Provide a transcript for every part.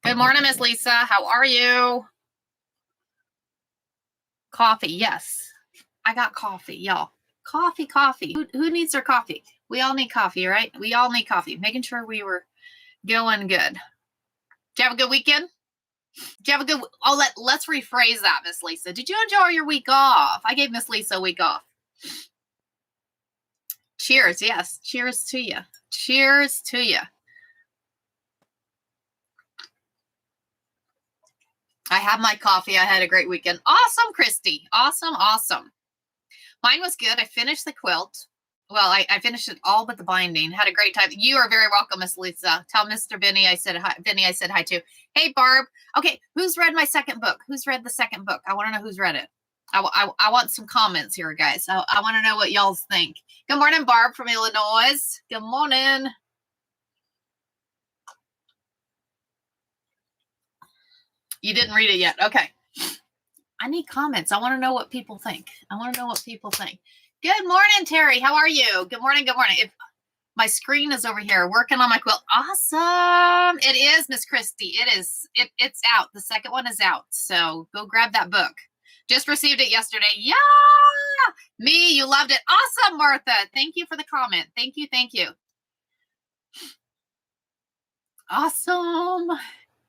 Good morning, Miss Lisa. How are you? Coffee, yes. I got coffee, y'all. Coffee. Who needs their coffee? We all need coffee, right? We all need coffee. Making sure we were going good. Did you have a good weekend? Did you have a good? Oh, let's rephrase that, Miss Lisa. Did you enjoy your week off? I gave Miss Lisa a week off. Cheers, yes. Cheers to you. Cheers to you. I had my coffee. I had a great weekend. Awesome, Christy. Awesome. Mine was good. I finished the quilt. Well, I finished it all but the binding. Had a great time. You are very welcome, Miss Lisa. Tell Mr. Vinny I said hi. Vinny, I said hi to. Hey, Barb. Okay, who's read my second book? Who's read the second book? I want to know who's read it. I want some comments here, guys. I want to know what y'all think. Good morning, Barb from Illinois. Good morning. You didn't read it yet. Okay. I need comments. I want to know what people think. Good morning, Terry. How are you? Good morning. If my screen is over here working on my quilt. Awesome. It is, Miss Christy. It is. It's out. The second one is out. So go grab that book. Just received it yesterday. Yeah. Me, you loved it. Awesome, Martha. Thank you for the comment. Thank you. Awesome.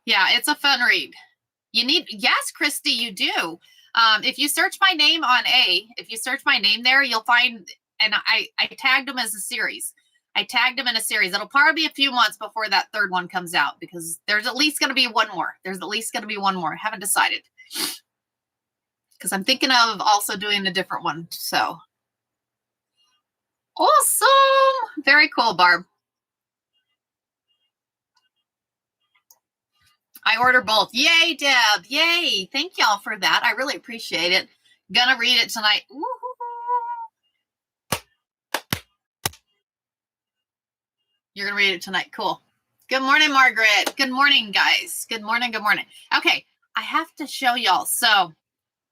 Yeah, it's a fun read. Yes, Christy, you do. If you search my name on if you search my name there, you'll find, and I tagged them as a series. I tagged them in a series. It'll probably be a few months before that third one comes out because there's at least going to be one more. I haven't decided because I'm thinking of also doing a different one. So awesome. Very cool, Barb. I order both. Yay, Deb. Yay. Thank y'all for that. I really appreciate it. Gonna read it tonight. Woo-hoo. You're gonna read it tonight. Cool. Good morning, Margaret. Good morning, guys. Good morning. Okay, I have to show y'all. So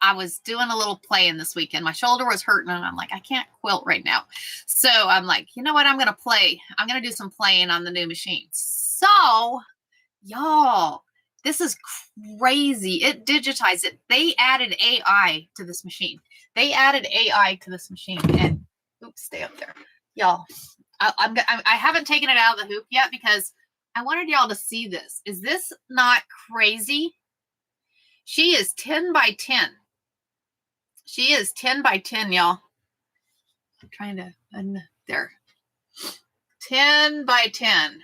I was doing a little playing this weekend. My shoulder was hurting, and I'm like, I can't quilt right now. So I'm like, you know what? I'm gonna play. I'm gonna do some playing on the new machine. So, y'all, this is crazy. It digitized it. They added AI to this machine. And oops, stay up there, y'all. I haven't taken it out of the hoop yet because I wanted y'all to see this. Is this not crazy? She is 10 by 10. She is 10 by 10, y'all. I'm trying to there. 10 by 10.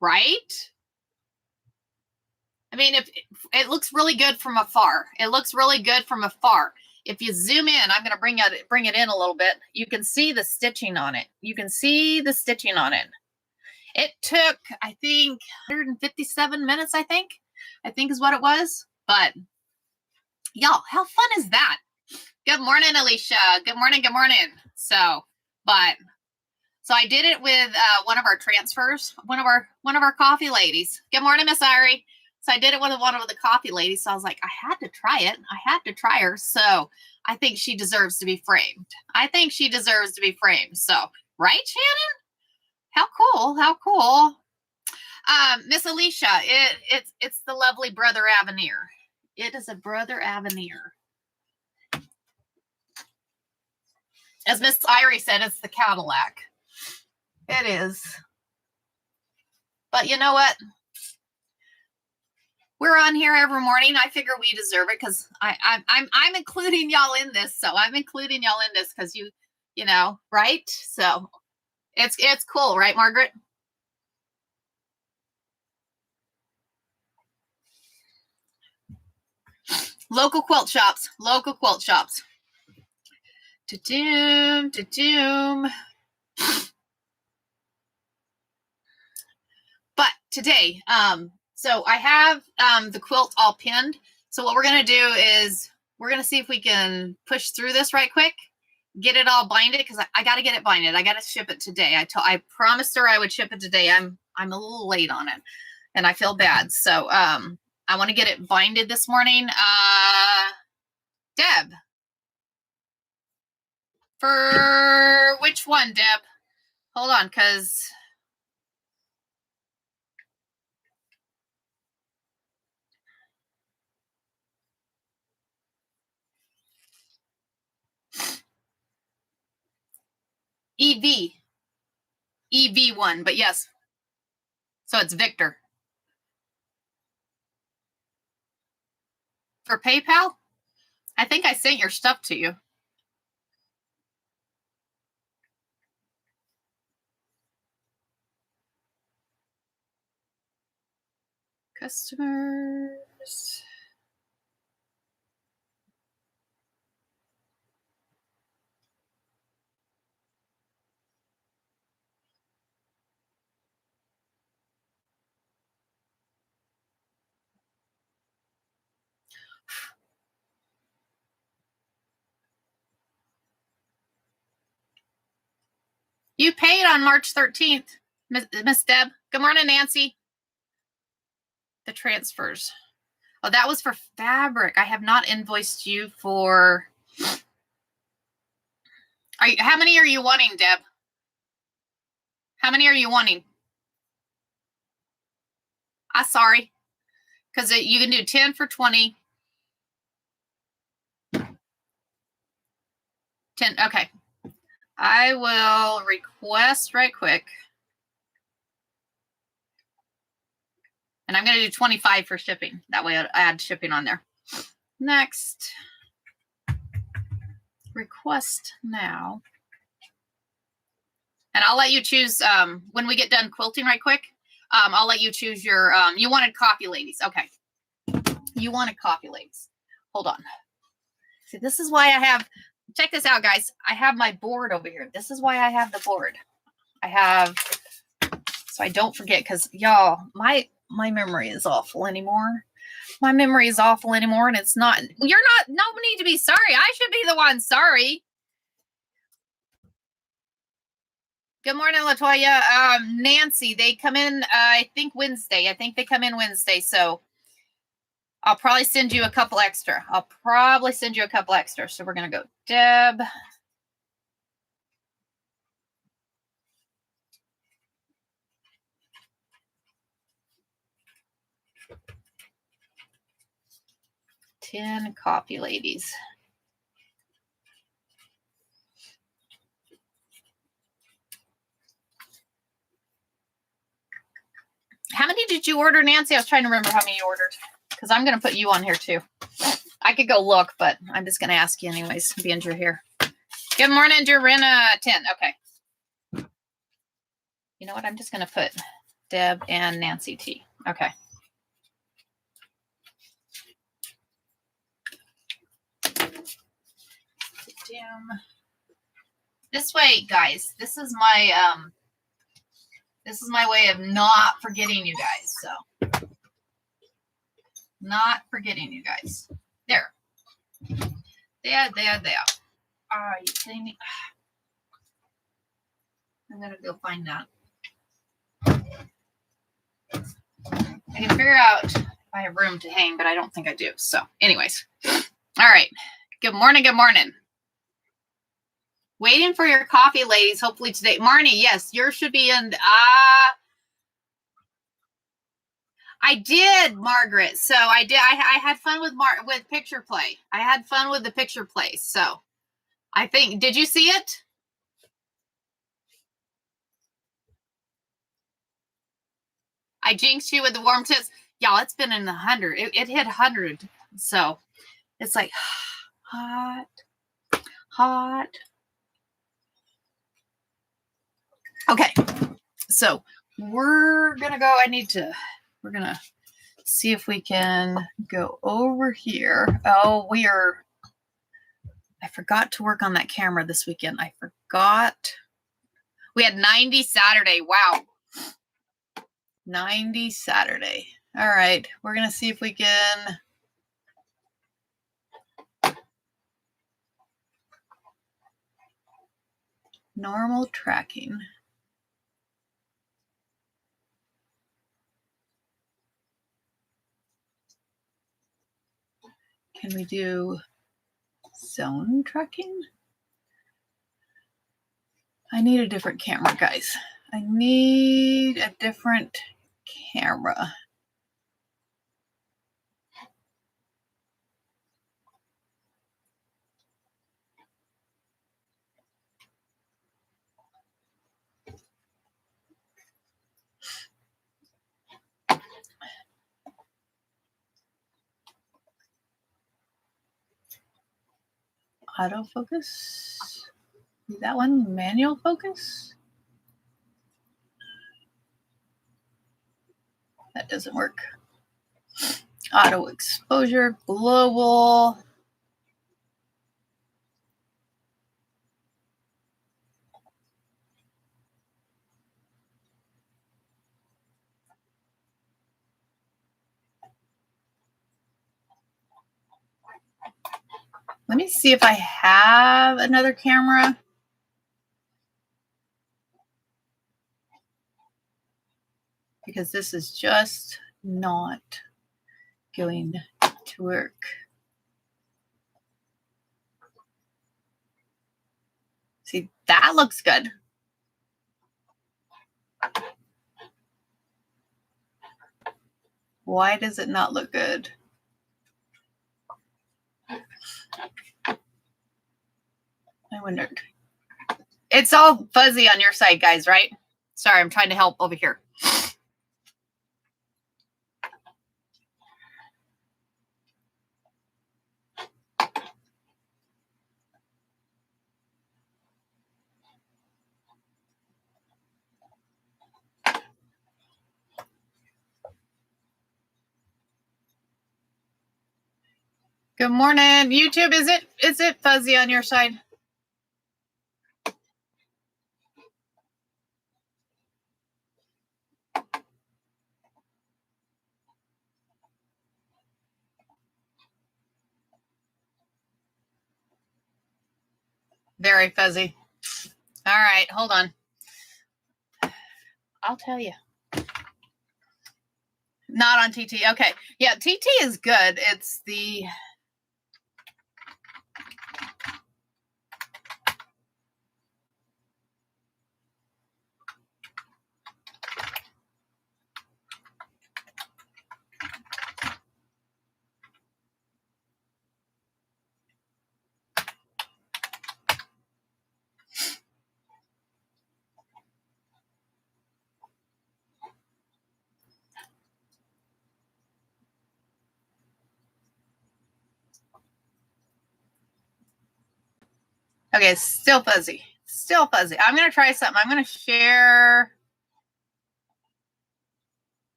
Right? I mean, if it looks really good from afar. If you zoom in, I'm going to bring it in a little bit. You can see the stitching on it. It took, I think, 157 minutes, I think is what it was. But y'all, how fun is that? Good morning, Alicia. Good morning. So I did it with one of our transfers, one of our coffee ladies. Good morning, Miss Irie. So I did it with one of the coffee ladies. So I was like, I had to try it. I had to try her. So I think she deserves to be framed. So, right, Shannon? How cool. Miss Alicia, it's the lovely Brother Avenir. It is a Brother Avenir. As Miss Irie said, it's the Cadillac. It is. But you know what? We're on here every morning. I figure we deserve it because I'm including y'all in this. So I'm including y'all in this because you know, right? So it's cool, right, Margaret? Local quilt shops. To-doom. But today, so I have the quilt all pinned. So what we're going to do is we're going to see if we can push through this right quick, get it all binded because I got to get it binded. I got to ship it today. I promised her I would ship it today. I'm a little late on it and I feel bad. So I want to get it binded this morning. Deb. For which one, Deb? Hold on, because EV1, but yes. So it's Victor. For PayPal? I think I sent your stuff to you. Customers. You paid on March 13th, Miss Deb. Good morning, Nancy. The transfers. Oh, that was for fabric. I have not invoiced you for... How many are you wanting, Deb? How many are you wanting? I'm sorry. Because you can do 10 for 20. 10, okay. I will request right quick. And I'm going to do 25 for shipping. That way I'll add shipping on there. Next. Request now. And I'll let you choose, when we get done quilting right quick, I'll let you choose your, you wanted coffee ladies. Okay. You wanted coffee ladies. Hold on. See, this is why I have, check this out, guys. I have my board over here. This is why I have the board. I have, so I don't forget, because y'all, my memory is awful anymore. My memory is awful anymore, and it's not, you're not, no need to be sorry. I should be the one sorry. Good morning, LaToya. Nancy, they come in, I think Wednesday. I think they come in Wednesday, so I'll probably send you a couple extra. So we're going to go Deb. $10 coffee ladies. How many did you order, Nancy? I was trying to remember how many you ordered, because I'm going to put you on here too. I could go look, but I'm just going to ask you anyways, being you're here. Good morning, Dorina. 10. Okay. You know what? I'm just going to put Deb and Nancy T. Okay. This way, guys, this is my way of not forgetting you guys. So, not forgetting you guys. There. There. Are you kidding me? I'm going to go find that. I can figure out if I have room to hang, but I don't think I do. So, anyways. All right. Good morning. Good morning. Waiting for your coffee, ladies. Hopefully today. Marnie, yes, yours should be in. I did, Margaret. So I did. I had fun with picture play. I had fun with the picture play. So I think, did you see it? I jinxed you with the warm tips. Y'all, it's been in the 100. It hit 100. So it's like hot. Okay. So we're going to go. We're going to see if we can go over here. Oh, I forgot to work on that camera this weekend. I forgot. We had 90 Saturday. Wow. 90 Saturday. All right. We're going to see if we can. Normal tracking. Can we do zone tracking? I need a different camera, guys. I need a different camera. Autofocus. That one, manual focus. That doesn't work. Auto exposure, global. Let me see if I have another camera. Because this is just not going to work. See, that looks good. Why does it not look good? I wondered. It's all fuzzy on your side, guys, right? Sorry, I'm trying to help over here. Good morning, YouTube. Is it fuzzy on your side? Very fuzzy. All right, hold on. I'll tell you. Not on TT. Okay. Yeah, TT is good. It's the... Okay, still fuzzy. Still fuzzy. I'm going to try something. I'm going to share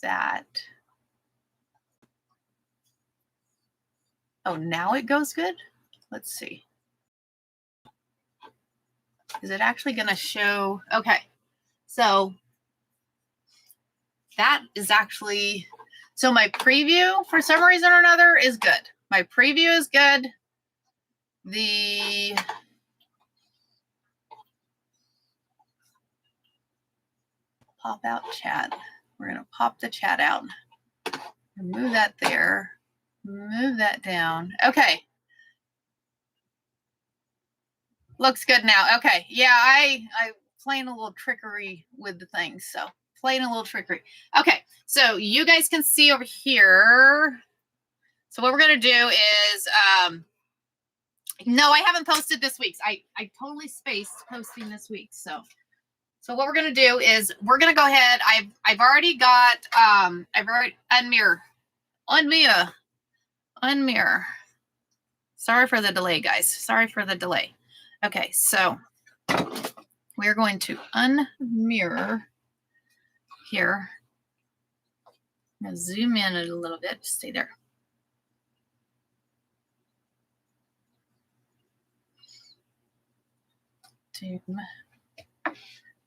that. Oh, now it goes good? Let's see. Is it actually going to show? Okay. So that is actually, so my preview for some reason or another is good. My preview is good. The pop out chat. We're going to pop the chat out. Move that there. Move that down. Okay. Looks good now. Okay. Yeah, I playing a little trickery with the things. So playing a little trickery. Okay. So you guys can see over here. So what we're going to do is, no, I haven't posted this week's. I totally spaced posting this week. So what we're going to do is we're going to go ahead. I've already got, I've already unmirror. Sorry for the delay, guys. Sorry for the delay. Okay. So we're going to unmirror here. I'm going to zoom in a little bit. Stay there.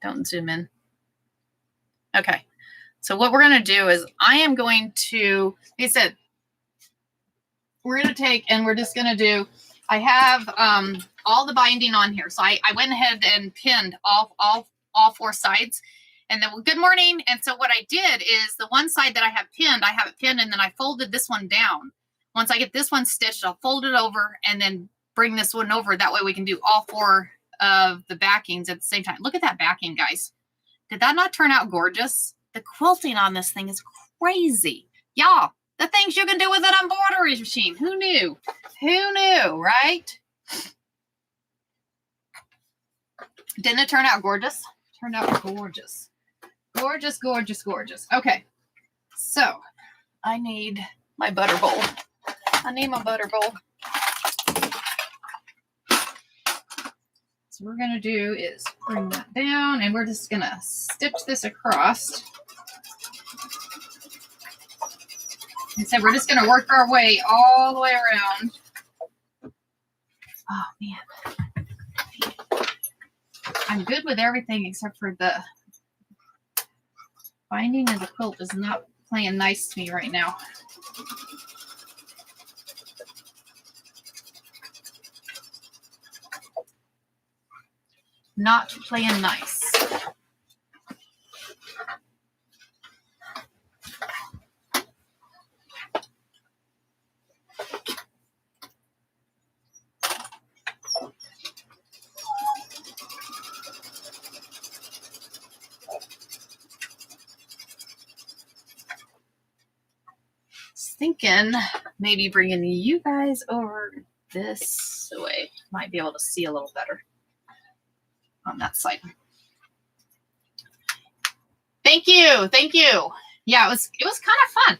Don't zoom in. Okay. So what we're going to do is I am going to, like I said, we're going to take and we're just going to do, I have all the binding on here. So I went ahead and pinned all four sides. And then, well, good morning. And so what I did is the one side that I have it pinned, and then I folded this one down. Once I get this one stitched, I'll fold it over and then bring this one over. That way we can do all four of the backings at the same time. Look at that backing, guys. Did that not turn out gorgeous? The quilting on this thing is crazy. Y'all, the things you can do with an embroidery machine. Who knew? Who knew, right? Didn't it turn out gorgeous? Turned out gorgeous. Gorgeous, gorgeous, gorgeous. Okay. So I need my butter bowl. I need my butter bowl. So what we're going to do is bring that down, and we're just going to stitch this across. And so we're just going to work our way all the way around. Oh, man. I'm good with everything except for the binding of the quilt is not playing nice to me right now. Not playing nice. Thinking maybe bringing you guys over this way. Might be able to see a little better on that side. Thank you. Yeah, it was kind of fun.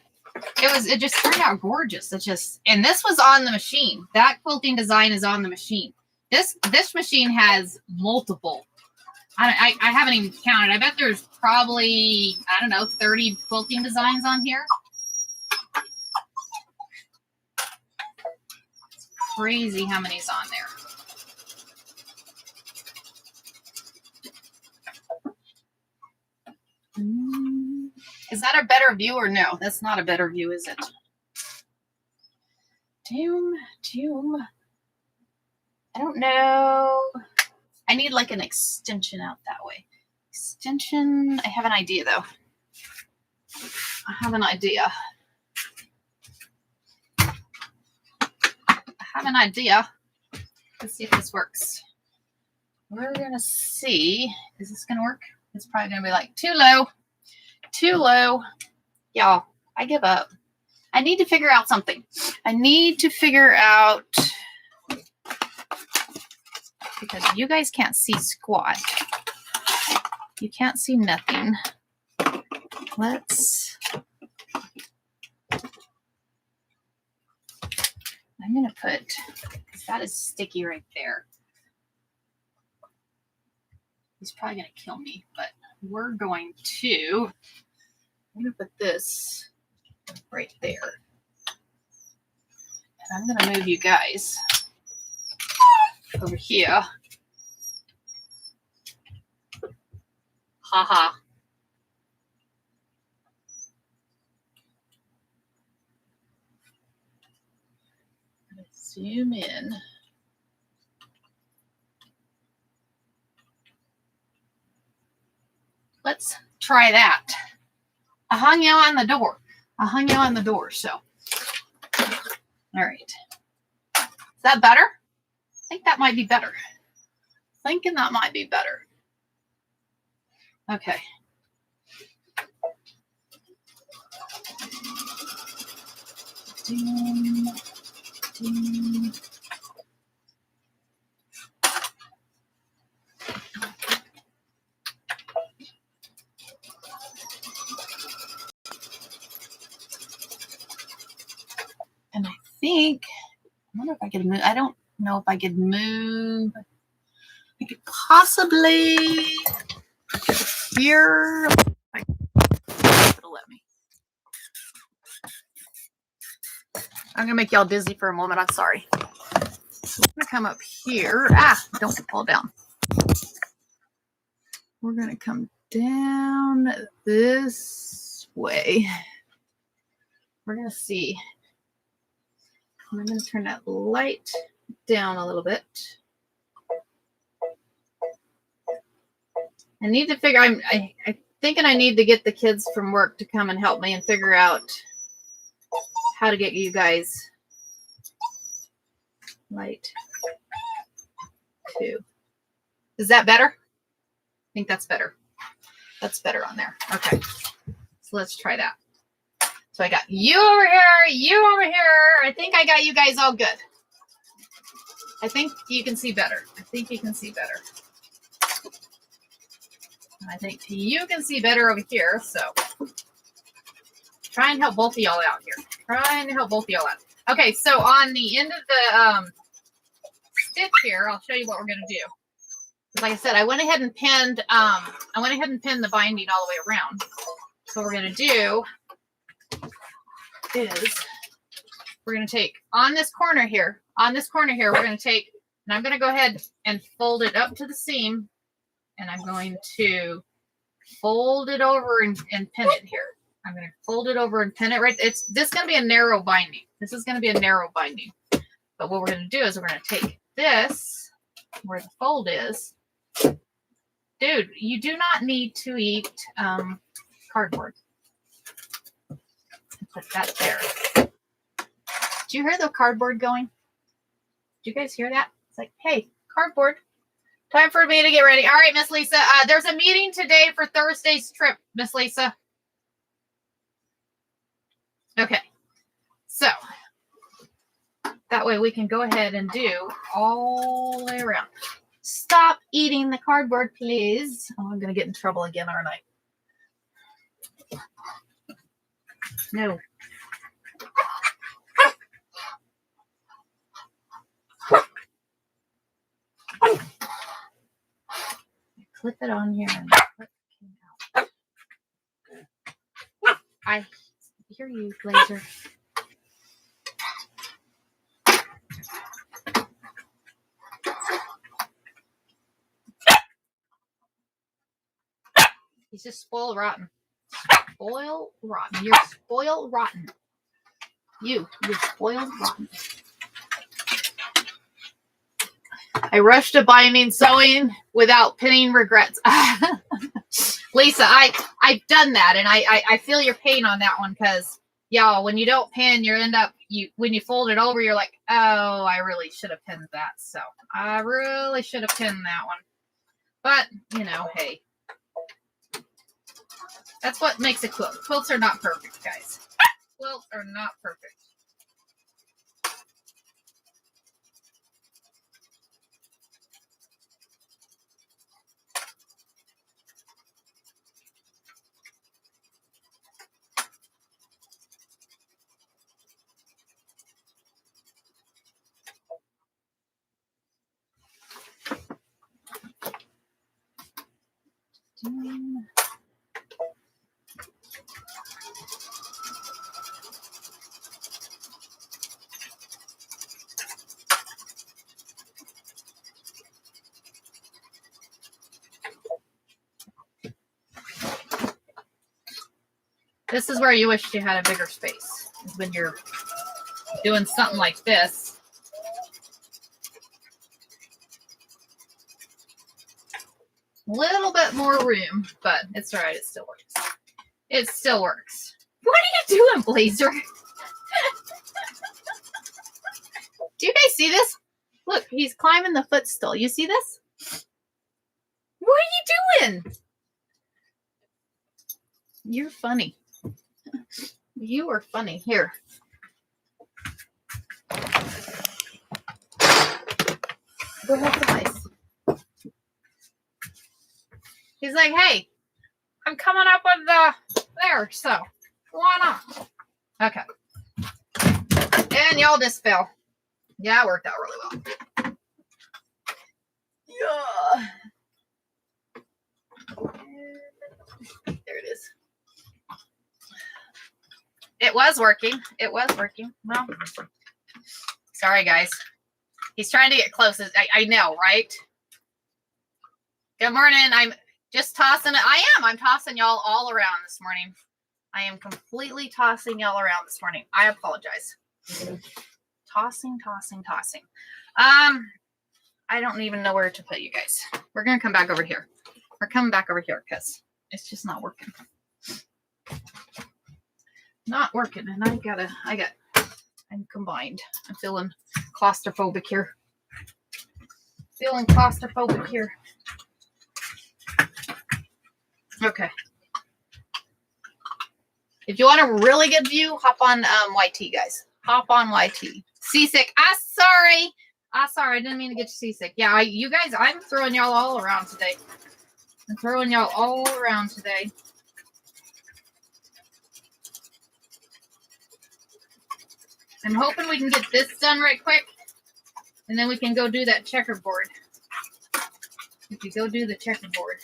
It just turned out gorgeous. And this was on the machine. That quilting design is on the machine. This machine has multiple. I haven't even counted. I bet there's probably, I don't know, 30 quilting designs on here. Crazy how many's on there. Is that a better view or no? That's not a better view, is it? Doom. I don't know. I need like an extension out that way. Extension. I have an idea though. Let's see if this works. We're gonna see. Is this gonna work? It's probably gonna be like too low. Y'all, I give up. I need to figure out something. Because you guys can't see squat. You can't see nothing. I'm going to put, because that is sticky right there. He's probably going to kill me, but I'm going to put this right there. And I'm going to move you guys over here. Haha. Zoom in. Let's try that. I hung you on the door. So, all right. Is that better? I think that might be better. Thinking that might be better. Okay. And I wonder if I could move. I don't know if I could move. I could possibly here. It'll let me. I'm gonna make y'all dizzy for a moment. I'm sorry. I'm gonna come up here. Don't fall down. We're gonna come down this way. We're gonna see. I'm gonna turn that light down a little bit. I need to figure. I'm thinking I need to get the kids from work to come and help me and figure out how to get you guys light too. Is that better? I think that's better. That's better on there. Okay. So let's try that. So I got you over here, you over here. I think I got you guys all good. I think you can see better. I think you can see better. I think you can see better over here. So try and help both of y'all out here. Trying to help both of y'all out. Okay, so on the end of the stitch here, I'll show you what we're going to do. Like I said, I went ahead and pinned the binding all the way around. So what we're going to do is we're going to take on this corner here, we're going to take, and I'm going to go ahead and fold it up to the seam, and I'm going to fold it over and pin it here. I'm going to fold it over and pin it right. This is going to be a narrow binding. This is going to be a narrow binding. But what we're going to do is we're going to take this, where the fold is. Dude, you do not need to eat cardboard. Put that there. Do you hear the cardboard going? Do you guys hear that? It's like, hey, cardboard. Time for me to get ready. All right, Miss Lisa. There's a meeting today for Thursday's trip, Miss Lisa. Okay. So that way we can go ahead and do all the way around. Stop eating the cardboard, please. Oh, I'm going to get in trouble again, aren't I? No. Clip it on here. And clip it out. I hear you, Blazer. He's just spoiled rotten. Spoiled rotten. You're spoiled rotten. You're spoiled rotten. I rushed to binding sewing without pinning regrets. Lisa, I've done that, and I feel your pain on that one, because y'all, when you don't pin, when you fold it over, you're like, oh, I really should have pinned that. So I really should have pinned that one. But hey. That's what makes a quilt. Quilts are not perfect, guys. Quilts are not perfect. This is where you wish you had a bigger space. Is when you're doing something like this. A little bit more room, but it's all right. It still works. It still works. What are you doing, Blazer? Do you guys see this? Look, he's climbing the footstool. You see this? What are you doing? You're funny. You are funny. Here. Go have the ice. He's like, hey, I'm coming up with there, so why not? Okay. And y'all just fell. Yeah, it worked out really well. Yeah. There it is. It was working. It was working. Well, sorry, guys. He's trying to get close. I know, right? Good morning. I'm just tossing it. I'm tossing y'all all around this morning. I am completely tossing y'all around this morning. I apologize. Tossing. I don't even know where to put you guys. We're going to come back over here. We're coming back over here because it's just not working. Not working. And I'm combined. I'm feeling claustrophobic here. Okay. If you want a really good view, hop on YT, guys. Hop on YT. Seasick. Sorry. I didn't mean to get you seasick. Yeah, you guys, I'm throwing y'all all around today. I'm hoping we can get this done right quick, and then we can go do that checkerboard. if you go do the checkerboard.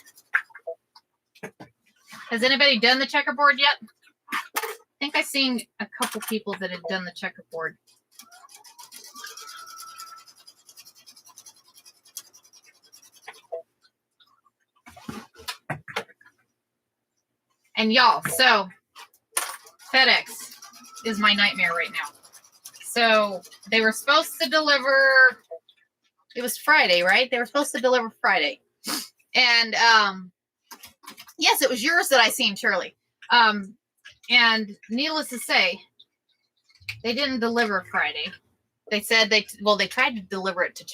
Has anybody done the checkerboard yet? I think I've seen a couple people that have done the checkerboard. And y'all, so FedEx is my nightmare right now. So they were supposed to deliver, it was Friday, right? They were supposed to deliver Friday. And yes, it was yours that I seen, Shirley. And needless to say, they didn't deliver Friday. They said they tried to deliver it to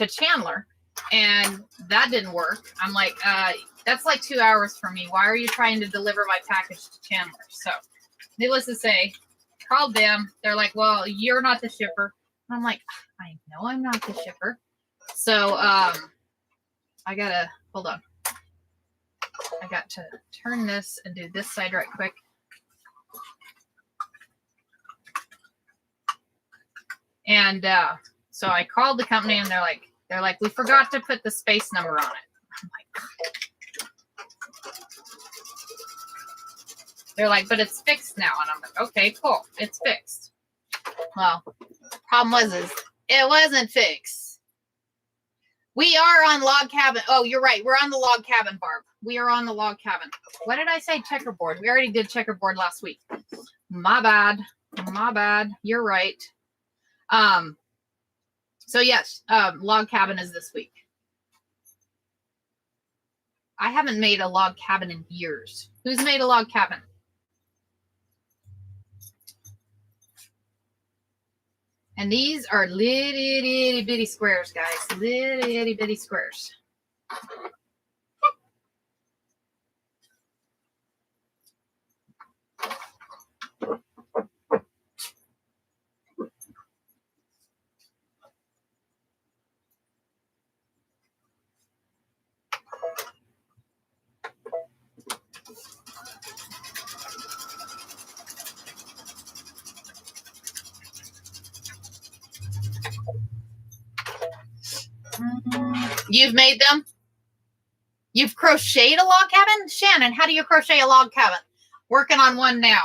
Chandler, and that didn't work. I'm like, that's like 2 hours for me. Why are you trying to deliver my package to Chandler? So, needless to say, called them. They're like, well, you're not the shipper. I'm like, I know I'm not the shipper. So, I gotta, hold on. I got to turn this and do this side right quick. And so I called the company, and they're like, we forgot to put the space number on it. I'm like, they're like, but it's fixed now. And I'm like, okay, cool, it's fixed. Well, problem was it wasn't fixed. We are on log cabin. Oh, you're right. We're on the log cabin, Barb. We are on the log cabin. What did I say? Checkerboard. We already did checkerboard last week. My bad. My bad. You're right. So yes, log cabin is this week. I haven't made a log cabin in years. Who's made a log cabin? And these are little bitty squares, guys. Little bitty squares. You've made them? You've crocheted a log cabin? Shannon, how do you crochet a log cabin? Working on one now.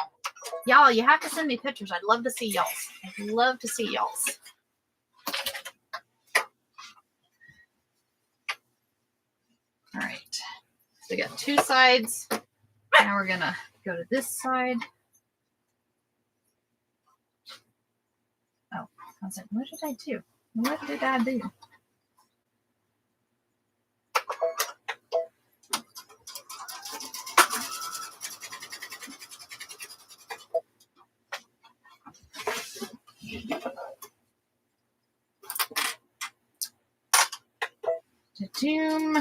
Y'all, you have to send me pictures. I'd love to see y'all's. I'd love to see y'all's. All right. So we got two sides. Now we're going to go to this side. Oh, I was like, what did I do? What did I do? Doom.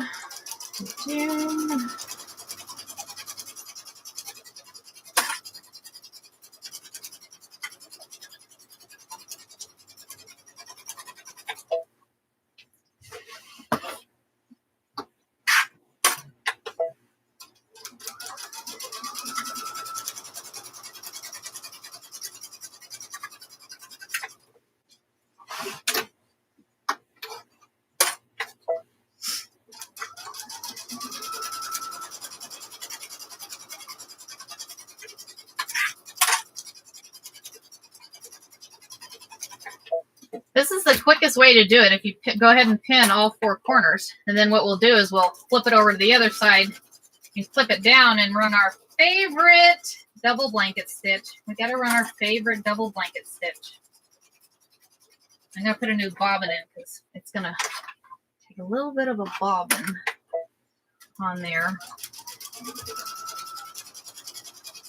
This is the quickest way to do it. If you go ahead and pin all four corners, and then what we'll do is we'll flip it over to the other side and flip it down and run our favorite double blanket stitch. We got to run our favorite double blanket stitch. I'm going to put a new bobbin in because it's going to take a little bit of a bobbin on there.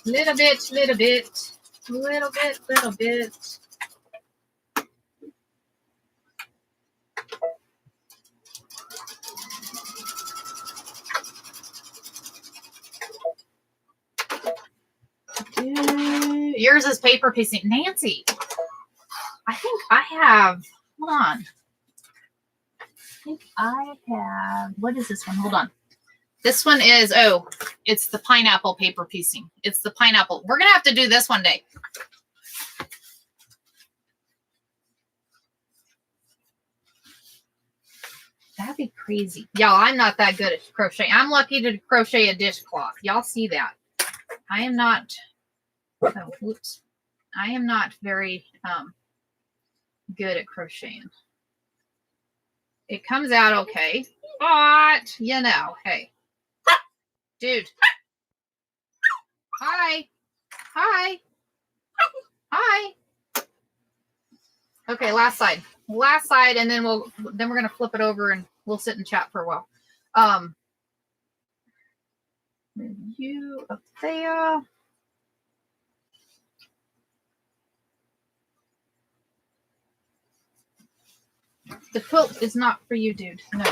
Little bit, little bit, little bit, little bit. Yours is paper piecing. Nancy, I think I have, hold on. I think I have, what is this one? Hold on. This one is, oh, it's the pineapple paper piecing. It's the pineapple. We're going to have to do this one day. That'd be crazy. Y'all, I'm not that good at crocheting. I'm lucky to crochet a dishcloth. Y'all see that. I am not, oh, oops. I am not very good at crocheting. It comes out okay, but you know, hey, dude. Hi. Hi. Hi. Okay, last side. Last side, and then we're gonna flip it over and we'll sit and chat for a while. You up there. The quilt is not for you, dude. No.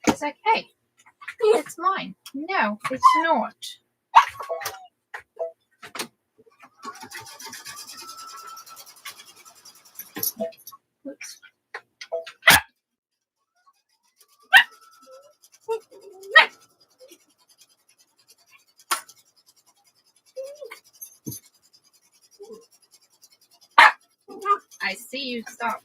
It's like, hey, it's mine. No, it's not. Oops. I see you. Stop.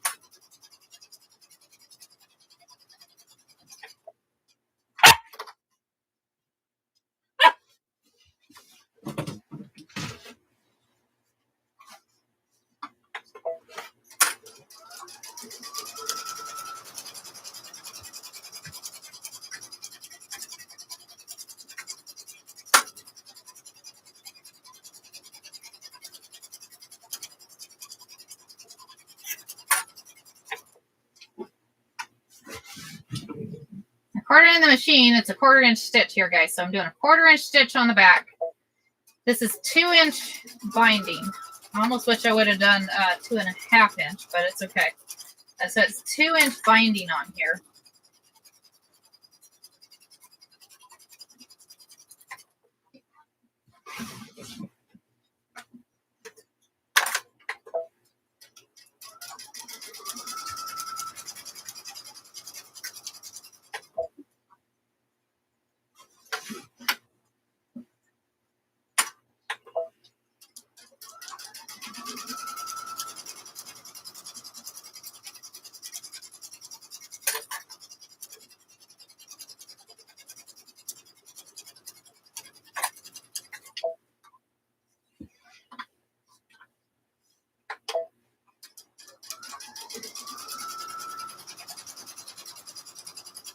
Quarter in the machine, it's a 1/4 inch stitch here, guys. So I'm doing a 1/4 inch stitch on the back. This is 2 inch binding. I almost wish I would have done 2.5 inch, but it's okay. So it's 2 inch binding on here.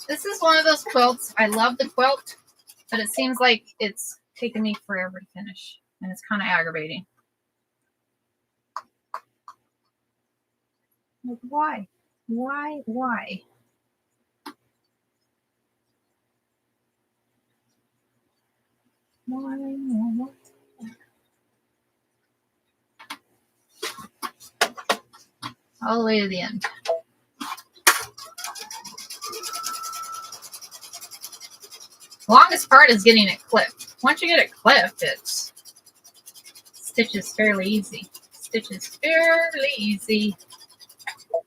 This is one of those quilts. I love the quilt, but it seems like it's taking me forever to finish, and it's kind of aggravating. Like, why? Why? Why? Why? All the way to the end. The longest part is getting it clipped. Once you get it clipped, it's stitches fairly easy. Stitches fairly easy.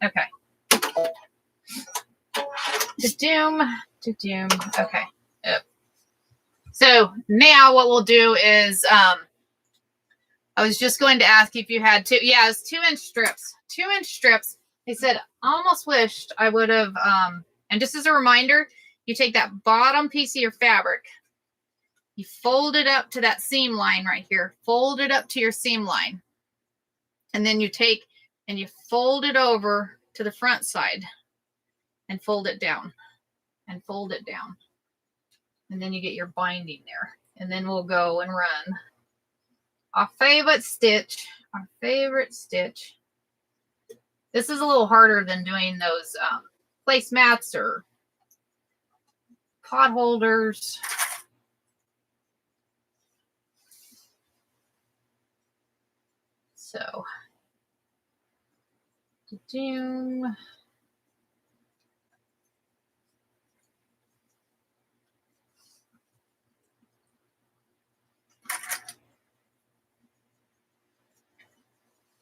Okay. To-doom. Okay. Yep. So now what we'll do is, I was just going to ask if you had two. Yeah, it's 2 inch strips. 2 inch strips. They said, almost wished I would have, and just as a reminder, you take that bottom piece of your fabric, you fold it up to that seam line right here, fold it up to your seam line, and then you take and you fold it over to the front side and fold it down and fold it down. And then you get your binding there. And then we'll go and run our favorite stitch, our favorite stitch. This is a little harder than doing those placemats or pot holders. So, doom.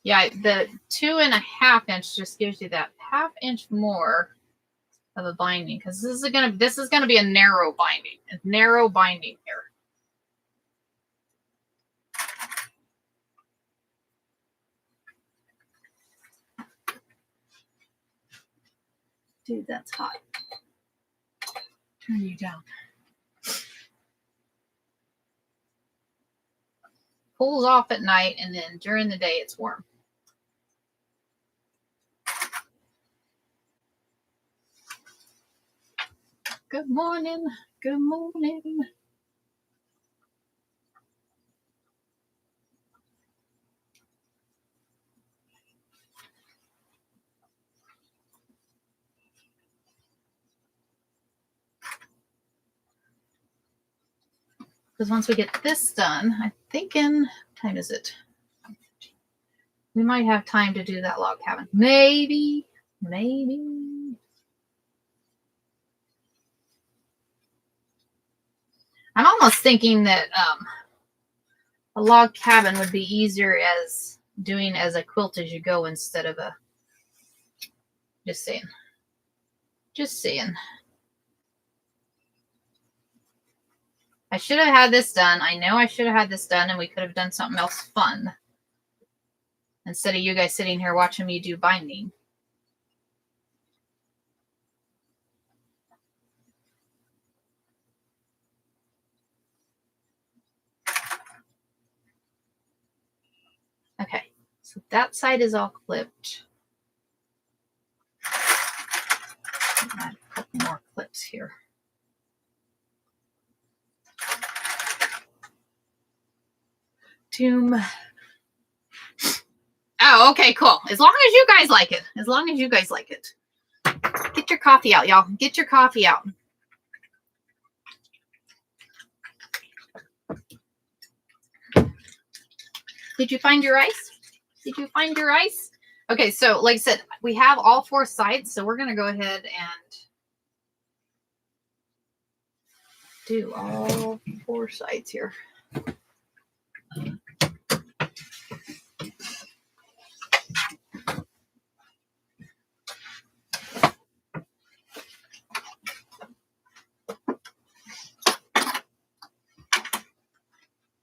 Yeah, the 2.5 inch just gives you that 1/2 inch more of a binding, because this is gonna be a narrow binding here. Dude, that's hot. Turn you down. Cools off at night, and then during the day it's warm. Good morning. Good morning. Because once we get this done, I'm thinking, what time is it? We might have time to do that log cabin. Maybe. I'm almost thinking that a log cabin would be easier as doing as a quilt as you go instead of a, just saying. I should have had this done. I know I should have had this done, and we could have done something else fun instead of you guys sitting here watching me do binding. Okay, so that side is all clipped. Add a couple more clips here. Doom. Oh, okay, cool. As long as you guys like it. As long as you guys like it. Get your coffee out, y'all. Get your coffee out. Did you find your ice? Did you find your ice? Okay, so like I said, we have all 4 sides, so we're going to go ahead and do all 4 sides here.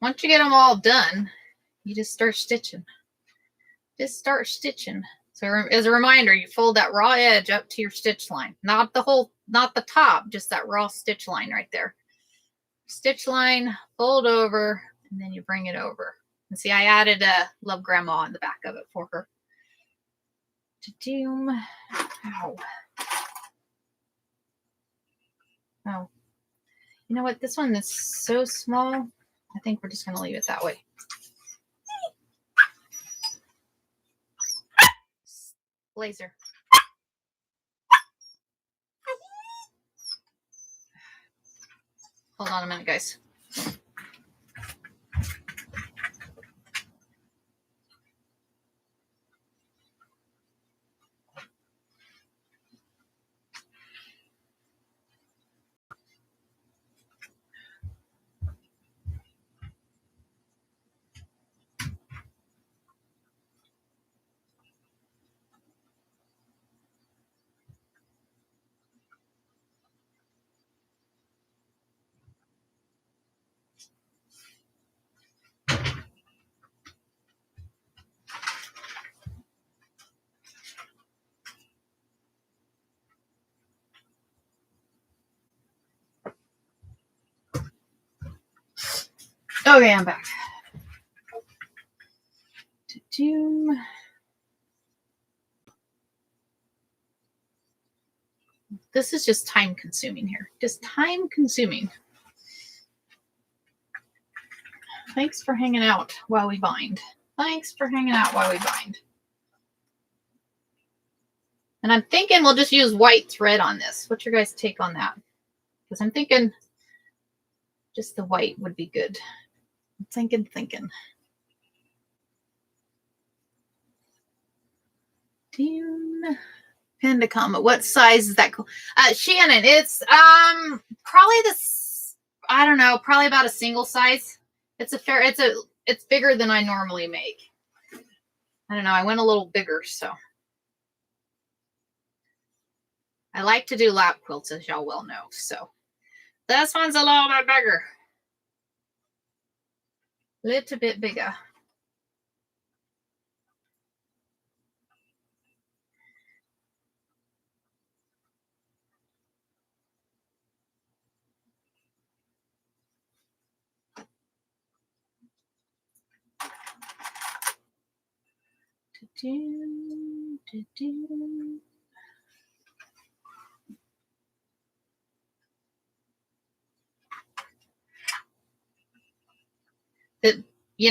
Once you get them all done, you just start stitching. Just start stitching. So as a reminder, you fold that raw edge up to your stitch line. Not the whole, not the top, just that raw stitch line right there. Stitch line, fold over, and then you bring it over. And see, I added a Love Grandma on the back of it for her. Doom. Ow. Oh. You know what? This one is so small. I think we're just going to leave it that way. Laser. Hold on a minute, guys. Okay, I'm back. This is just time consuming here. Just time consuming. Thanks for hanging out while we bind. Thanks for hanging out while we bind. And I'm thinking we'll just use white thread on this. What's your guys' take on that? Because I'm thinking just the white would be good. I'm thinking. Pin to comment. What size is that? Shannon, it's probably this. I don't know, probably about a single size. It's it's bigger than I normally make. I don't know. I went a little bigger, so I like to do lap quilts, as y'all well know. So this one's a little bit bigger, little bit bigger.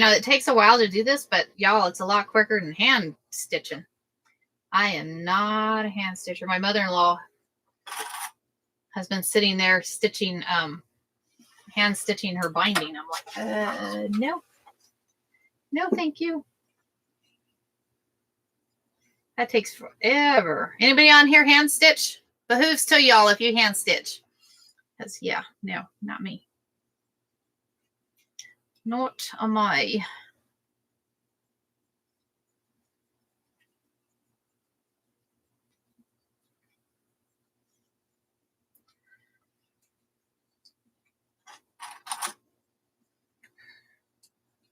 It takes a while to do this, but y'all, it's a lot quicker than hand stitching. I am not a hand stitcher. My mother-in-law has been sitting there stitching, hand stitching her binding. I'm like, no, thank you. That takes forever. Anybody on here hand stitch? Behooves to y'all if you hand stitch. Because, yeah, no, not me. Not a my.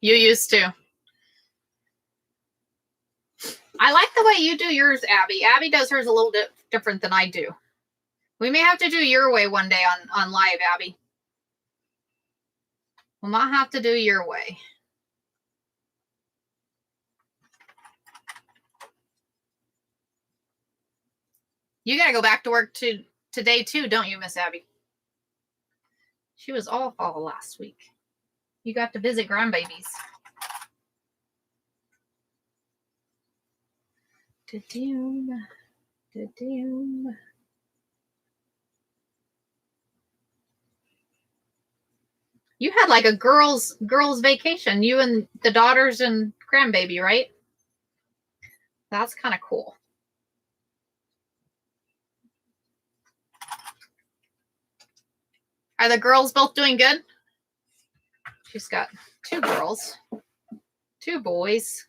You used to. I like the way you do yours, Abby. Abby does hers a little bit different than I do. We may have to do your way one day on live, Abby. We might have to do your way. You got to go back to work today too, don't you, Miss Abby? She was off all last week. You got to visit grandbabies. You had like a girls vacation, you and the daughters and grandbaby, right? That's kind of cool. Are the girls both doing good? She's got 2 girls, 2 boys.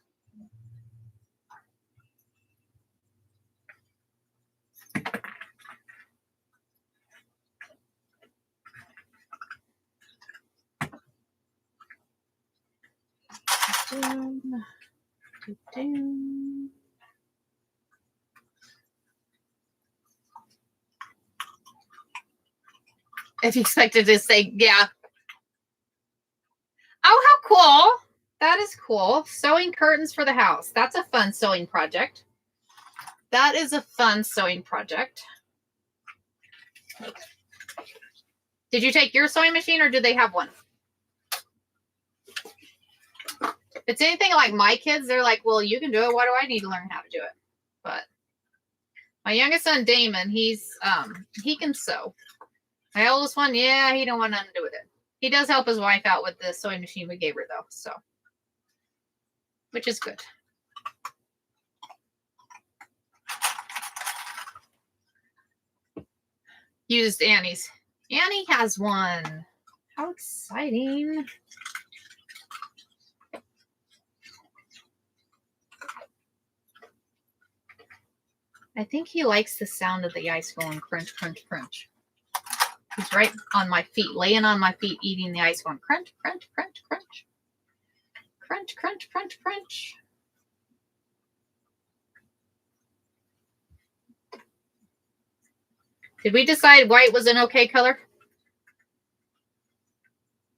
If you expected to say, yeah. Oh, how cool. That is cool. Sewing curtains for the house. That's a fun sewing project. That is a fun sewing project. Did you take your sewing machine or did they have one? If it's anything like my kids, they're like, well, you can do it. Why do I need to learn how to do it? But my youngest son, Damon, he can sew. My oldest one, yeah, he don't want nothing to do with it. He does help his wife out with the sewing machine we gave her, though, so, which is good. Used Annie's. Annie has one. How exciting. I think he likes the sound of the ice going crunch, crunch, crunch. He's right on my feet, laying on my feet, eating the ice, going crunch, crunch, crunch, crunch. Crunch, crunch, crunch, crunch. Did we decide white was an okay color?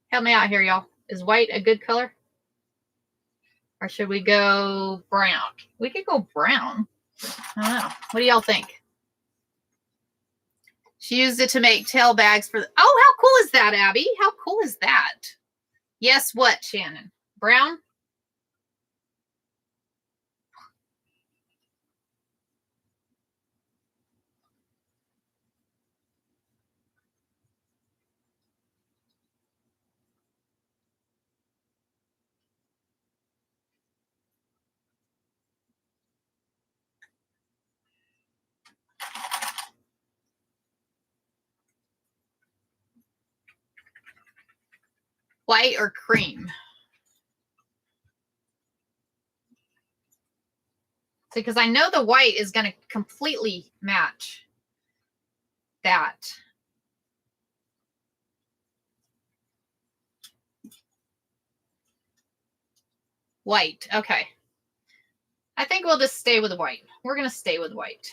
Help me out here, y'all. Is white a good color? Or should we go brown? We could go brown. I don't know. What do y'all think? She used it to make tail bags for... Oh, how cool is that, Abby? How cool is that? Yes, what, Shannon? Brown? White or cream? Because I know the white is going to completely match that. White. Okay. I think we'll just stay with white. We're going to stay with white.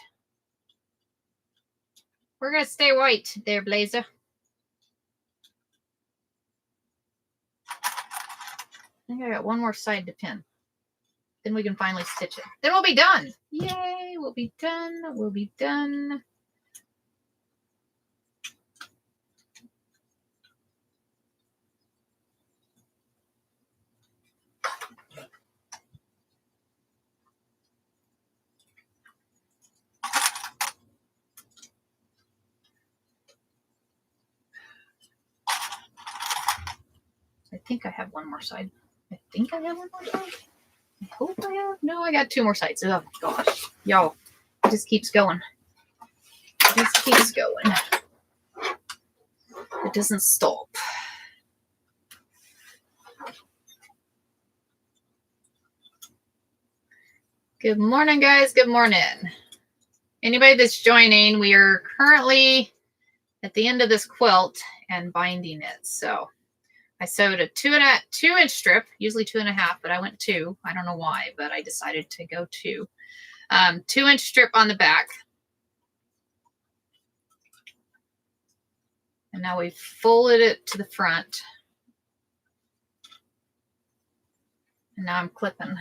We're going to stay white there, Blazer. I think I got one more side to pin. Then we can finally stitch it. Then we'll be done. Yay, we'll be done. We'll be done. I think I have one more side. I think I have one more side. I hope I have. No, I got 2 more sides. Oh, gosh. Y'all, it just keeps going. It just keeps going. It doesn't stop. Good morning, guys. Good morning. Anybody that's joining, we are currently at the end of this quilt and binding it. So I sewed a 2-inch strip, usually 2.5, but I went 2. I don't know why, but I decided to go 2. 2-inch strip on the back. And now we've folded it to the front. And now I'm clipping.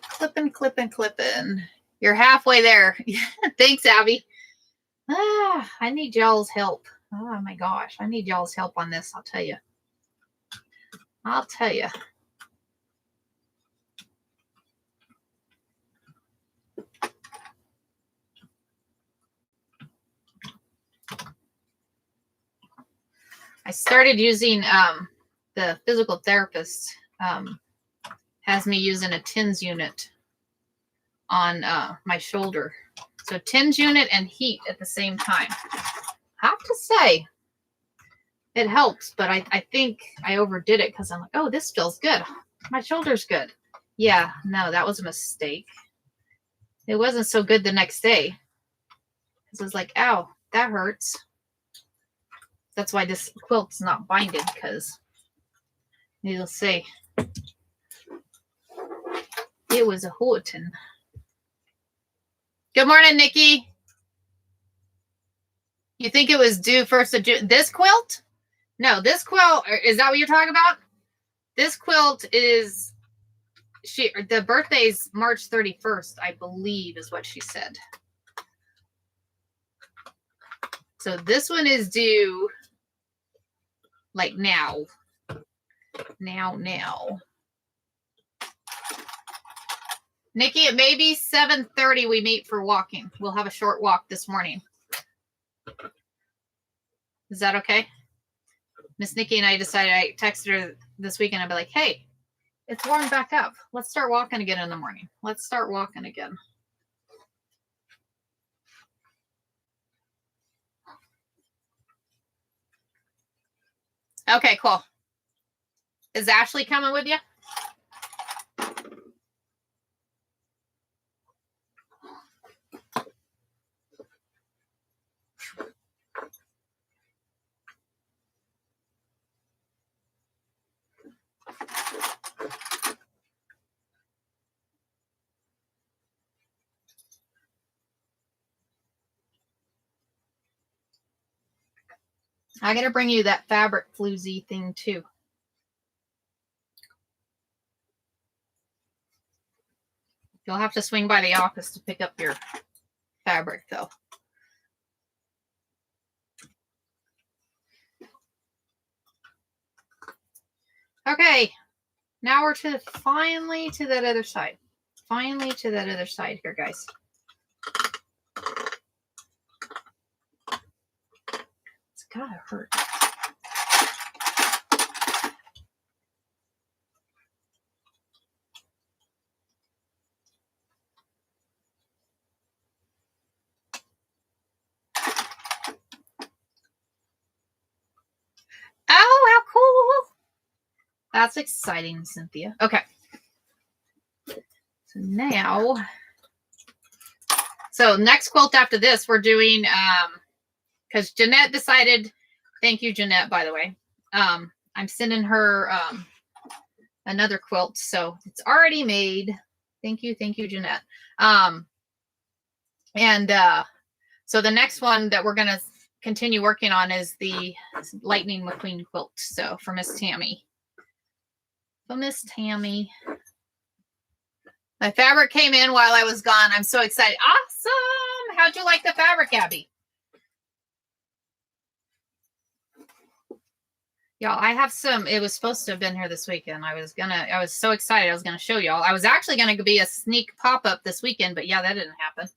Clipping, clipping, clipping. You're halfway there. Thanks, Abby. I need y'all's help. Oh my gosh. I need y'all's help on this, I'll tell you. I'll tell you. I started using the physical therapist has me using a TENS unit on my shoulder. So TENS unit and heat at the same time. I have to say, it helps, but I think I overdid it because I'm like, oh, this feels good. My shoulder's good. Yeah, no, that was a mistake. It wasn't so good the next day. Because I was like, ow, that hurts. That's why this quilt's not binded, because you'll see. It was a hurting. Good morning, Nikki. You think it was due 1st of June? This quilt? No, this quilt, is that what you're talking about? This quilt is, the birthday's March 31st, I believe is what she said. So this one is due like now. Now. Nikki, it may be 7:30 we meet for walking. We'll have a short walk this morning. Is that okay? Miss Nikki and I decided, I texted her this weekend. I'd be like, hey, it's warmed back up. Let's start walking again in the morning. Let's start walking again. Okay, cool. Is Ashley coming with you? I got to bring you that fabric floozy thing too. You'll have to swing by the office to pick up your fabric though. Okay, now we're finally to that other side. Finally to that other side here, guys. It's gotta hurt. Oh, how cool. That's exciting, Cynthia. Okay. So now, next quilt after this, we're doing, because Jeanette decided, thank you, Jeanette, by the way. I'm sending her another quilt, so it's already made. Thank you, Jeanette. So the next one that we're going to continue working on is the Lightning McQueen quilt. So for Miss Tammy. My fabric came in while I was gone. I'm so excited. Awesome. How'd you like the fabric, Abby? Y'all, I have some, it was supposed to have been here this weekend. I was so excited. I was going to show y'all. I was actually going to be a sneak pop-up this weekend, but yeah, that didn't happen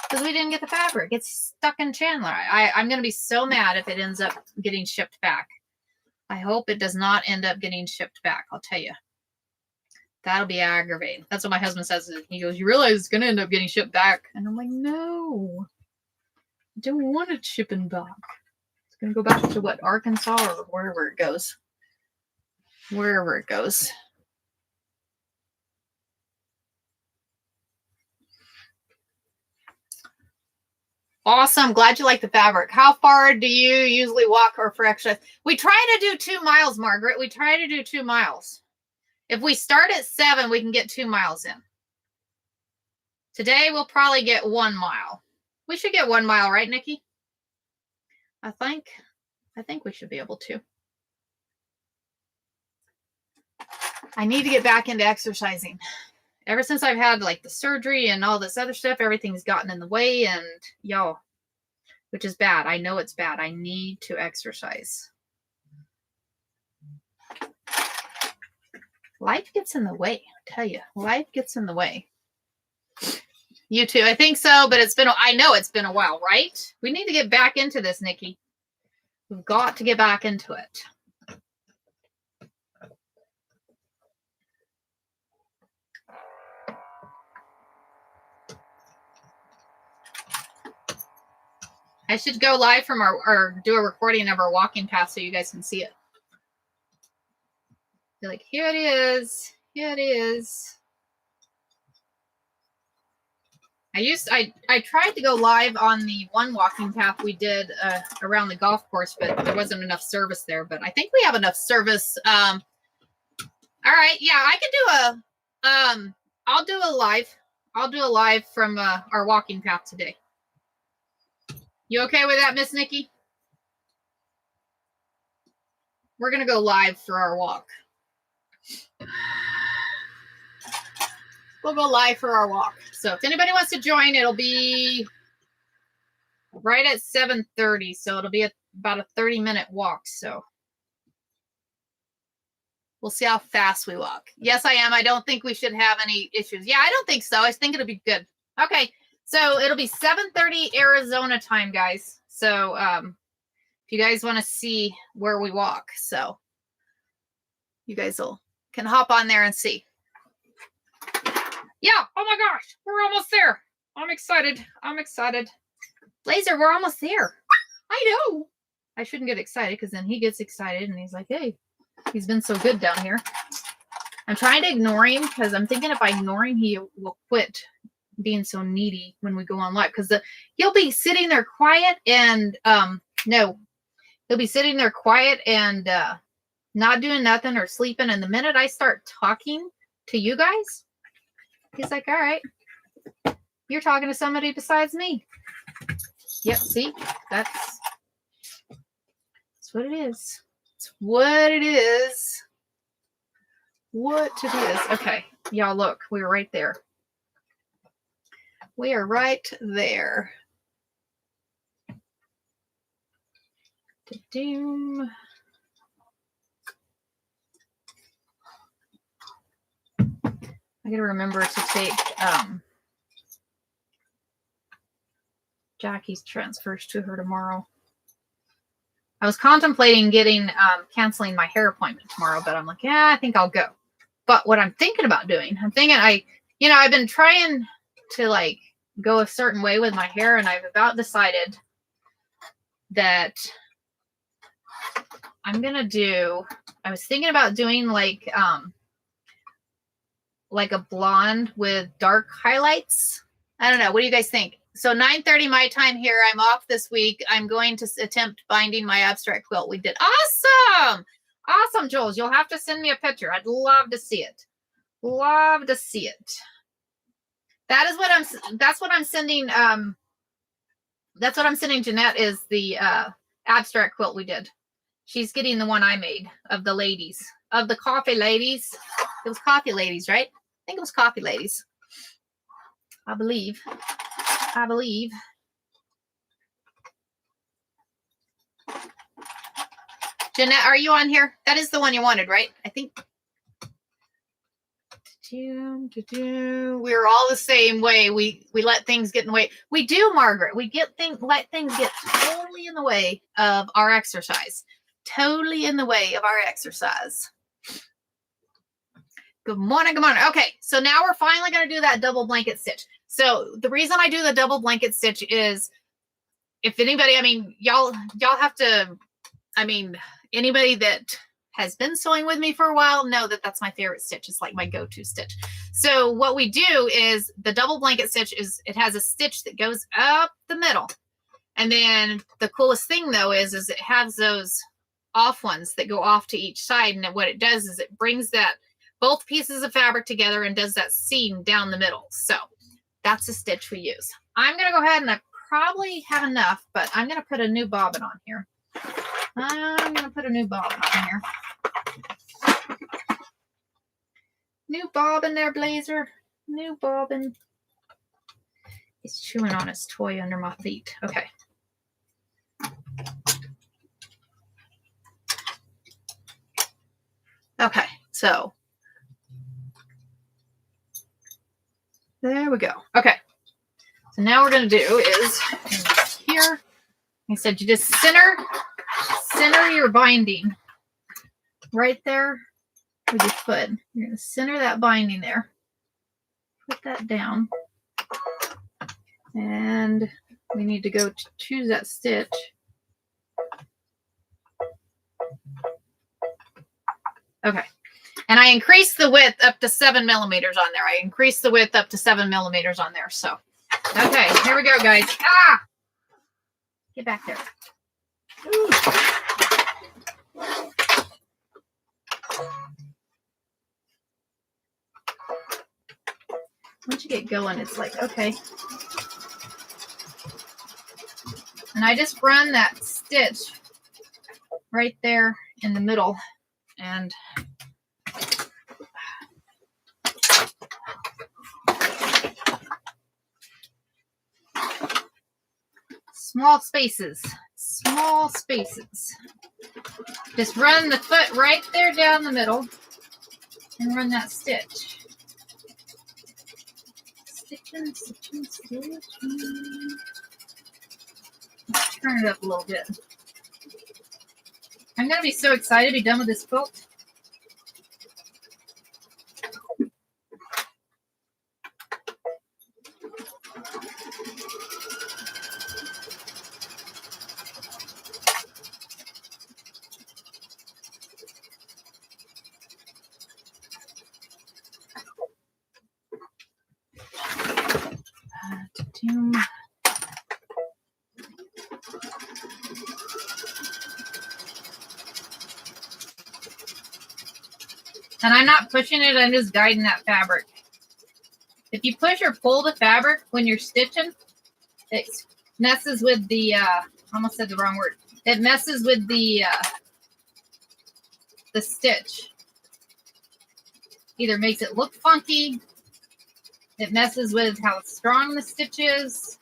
because we didn't get the fabric. It's stuck in Chandler. I'm going to be so mad if it ends up getting shipped back. I hope it does not end up getting shipped back. I'll tell you. That'll be aggravating. That's what my husband says. He goes, you realize it's going to end up getting shipped back? And I'm like, no. I don't want it shipping back. It's going to go back to what, Arkansas or wherever it goes. Wherever it goes. Awesome. Glad you like the fabric. How far do you usually walk or for exercise? We try to do 2 miles, Margaret. We try to do 2 miles. If we start at 7, we can get 2 miles in. Today, we'll probably get 1 mile. We should get 1 mile, right, Nikki? I think we should be able to. I need to get back into exercising. Ever since I've had like the surgery and all this other stuff, everything's gotten in the way, and y'all, which is bad. I know it's bad. I need to exercise. Life gets in the way, I tell you. Life gets in the way. You too. I think so, but I know it's been a while, right? We need to get back into this, Nikki. We've got to get back into it. I should go live from or do a recording of our walking path so you guys can see it. Be like, here it is. Here it is. I tried to go live on the one walking path we did around the golf course, but there wasn't enough service there. But I think we have enough service. All right, yeah, I can do I'll do a live. I'll do a live from our walking path today. You okay with that, Miss Nikki? We're gonna go live for our walk. We'll go live for our walk. So if anybody wants to join, it'll be right at 7:30. So it'll be about a 30-minute walk. So we'll see how fast we walk. Yes, I am. I don't think we should have any issues. Yeah, I don't think so. I think it'll be good. Okay. So it'll be 7:30 Arizona time, guys. So if you guys want to see where we walk, so you guys can hop on there and see. Yeah. Oh my gosh. We're almost there. I'm excited. I'm excited. Laser, we're almost there. I know. I shouldn't get excited because then he gets excited and he's like, hey, he's been so good down here. I'm trying to ignore him because I'm thinking if I ignore him, he will quit being so needy when we go on live. Because he'll be sitting there quiet and he'll be sitting there quiet and not doing nothing or sleeping. And the minute I start talking to you guys, he's like, all right, you're talking to somebody besides me. Yep, see, that's what it is. It's what it is. What it is. Okay, y'all look, we were right there. We are right there. Da-doom. I gotta remember to take Jackie's transfers to her tomorrow. I was contemplating canceling my hair appointment tomorrow, but I'm like, yeah, I think I'll go. But what I'm thinking about doing, I've been trying to like go a certain way with my hair, and I've about decided that I was thinking about doing like a blonde with dark highlights. I don't know. What do you guys think? So 9:30 my time here. I'm off this week. I'm going to attempt binding my abstract quilt we did. Awesome. Awesome, Jules. You'll have to send me a picture. I'd love to see it. Love to see it. That's what I'm sending. That's what I'm sending Jeanette is the abstract quilt we did. She's getting the one I made of the ladies, of the coffee ladies. It was coffee ladies, right? I think it was coffee ladies. I believe. Jeanette, are you on here? That is the one you wanted, right? I think. We're all the same way. We let things get in the way. We do, Margaret. We let things get totally in the way of our exercise. Totally in the way of our exercise. Good morning. Good morning. Okay, so now we're finally going to do that double blanket stitch. So the reason I do the double blanket stitch is, if anybody, I mean, y'all have to, I mean, anybody that has been sewing with me for a while know that that's my favorite stitch. It's like my go-to stitch. So what we do is the double blanket stitch is, it has a stitch that goes up the middle. And then the coolest thing though is it has those off ones that go off to each side. And what it does is it brings that both pieces of fabric together and does that seam down the middle. So that's the stitch we use. I'm going to go ahead and I probably have enough, but I'm going to put a new bobbin on here. I'm going to put a new bobbin on here. New bobbin there, Blazer. New bobbin. He's chewing on his toy under my feet. Okay. Okay, so there we go. Okay. So now what we're going to do is here, I said you just center your binding right there with your foot. You're going to center that binding there. Put that down. And we need to go to choose that stitch. Okay. And I increased the width up to 7 millimeters on there. I increased the width up to 7 millimeters on there. So, okay, here we go, guys. Ah! Get back there. Ooh. Once you get going, it's like, okay. And I just run that stitch right there in the middle. And small spaces. Just run the foot right there down the middle and run that stitch. Stitching. Let's turn it up a little bit. I'm going to be so excited to be done with this quilt. And I'm not pushing it, I'm just guiding that fabric. If you push or pull the fabric when you're stitching, it messes with the, I almost said the wrong word. It messes with the stitch. Either makes it look funky, it messes with how strong the stitch is.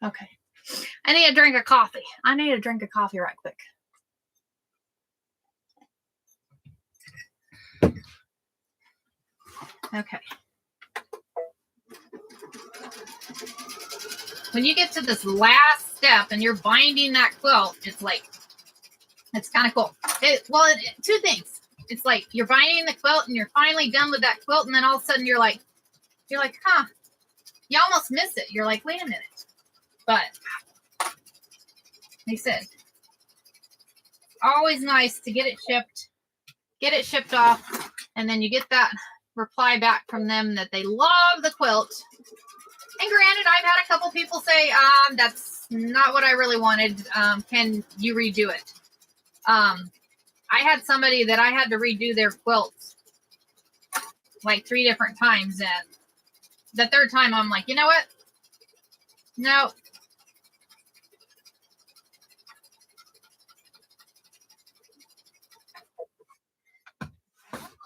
Okay. I need a drink of coffee. Right quick. Okay. When you get to this last step and you're binding that quilt, it's like, it's kind of cool. Two things. It's like you're binding the quilt and you're finally done with that quilt, and then all of a sudden you're like, huh, you almost miss it. You're like, wait a minute. But they said, always nice to get it shipped off, and then you get that reply back from them that they love the quilt. And granted, I've had a couple people say, that's not what I really wanted. Can you redo it? I had somebody that I had to redo their quilt like 3 different times, and the third time I'm like, you know what? No.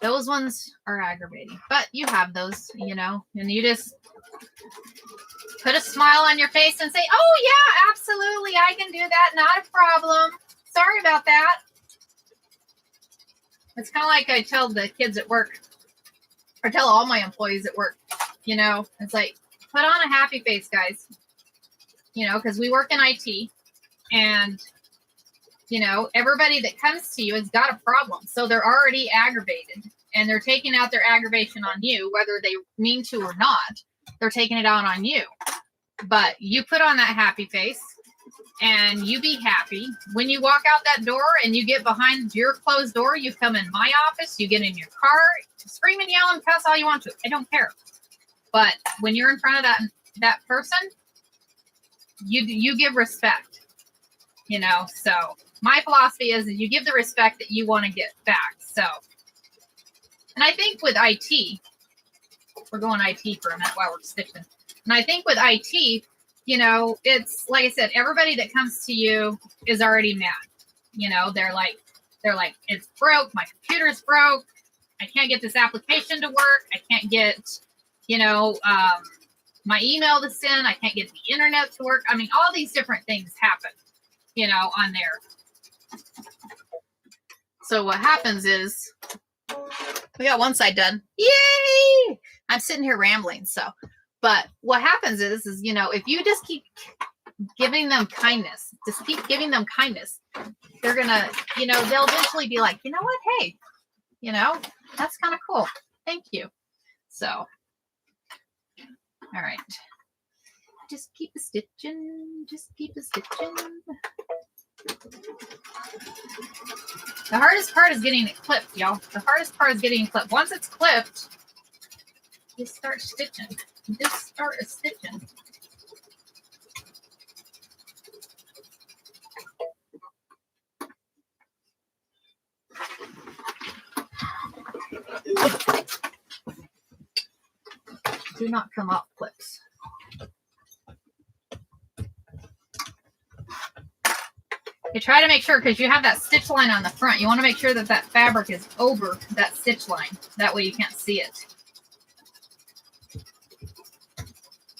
Those ones are aggravating, but you have those, you know, and you just put a smile on your face and say, oh yeah, absolutely, I can do that. Not a problem. Sorry about that. It's kind of like I tell the kids at work, or tell all my employees at work, you know, it's like, put on a happy face, guys, you know, because we work in IT, and, you know, everybody that comes to you has got a problem. So they're already aggravated, and they're taking out their aggravation on you, whether they mean to or not. They're taking it out on you. But you put on that happy face, and you be happy. When you walk out that door and you get behind your closed door, you come in my office, you get in your car, scream and yell and cuss all you want to. I don't care. But when you're in front of that person, you give respect, you know. So my philosophy is that you give the respect that you want to get back. So, and I think with IT, we're going IT for a minute while we're stitching. And I think with IT, you know, it's like I said, everybody that comes to you is already mad. You know, they're like, it's broke. My computer's broke. I can't get this application to work. I can't get, you know, my email to send. I can't get the internet to work. I mean, all these different things happen, you know, on there. So what happens is we got one side done. Yay! I'm sitting here rambling. So, but what happens is, you know, if you just keep giving them kindness, they're gonna, you know, they'll eventually be like, you know what? Hey, you know, that's kind of cool. Thank you. So, all right. Just keep a stitching. Just keep a stitching. The hardest part is getting it clipped, y'all. The hardest part is getting it clipped. Once it's clipped, just start stitching. Just start a stitching. Do not come off clips. You try to make sure, because you have that stitch line on the front, you want to make sure that that fabric is over that stitch line. That way you can't see it.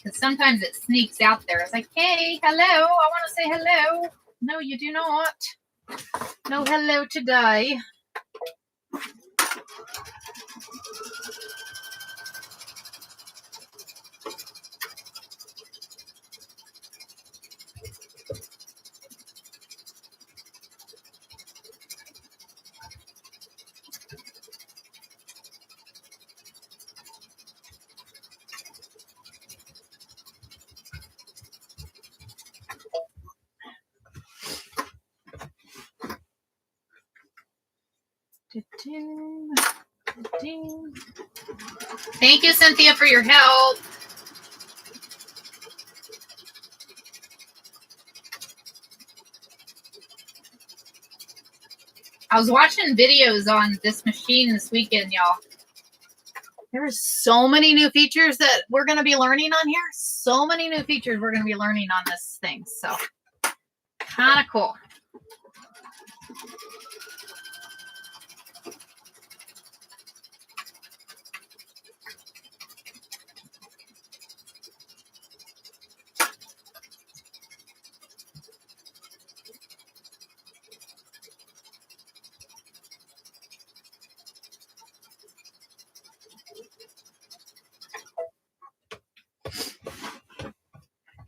Because sometimes it sneaks out there. It's like, hey, hello, I want to say hello. No, you do not. No hello today. Thank you, Cynthia, for your help. I was watching videos on this machine this weekend, y'all. There's so many new features that we're going to be learning on here. So many new features we're going to be learning on this thing. So, kind of cool.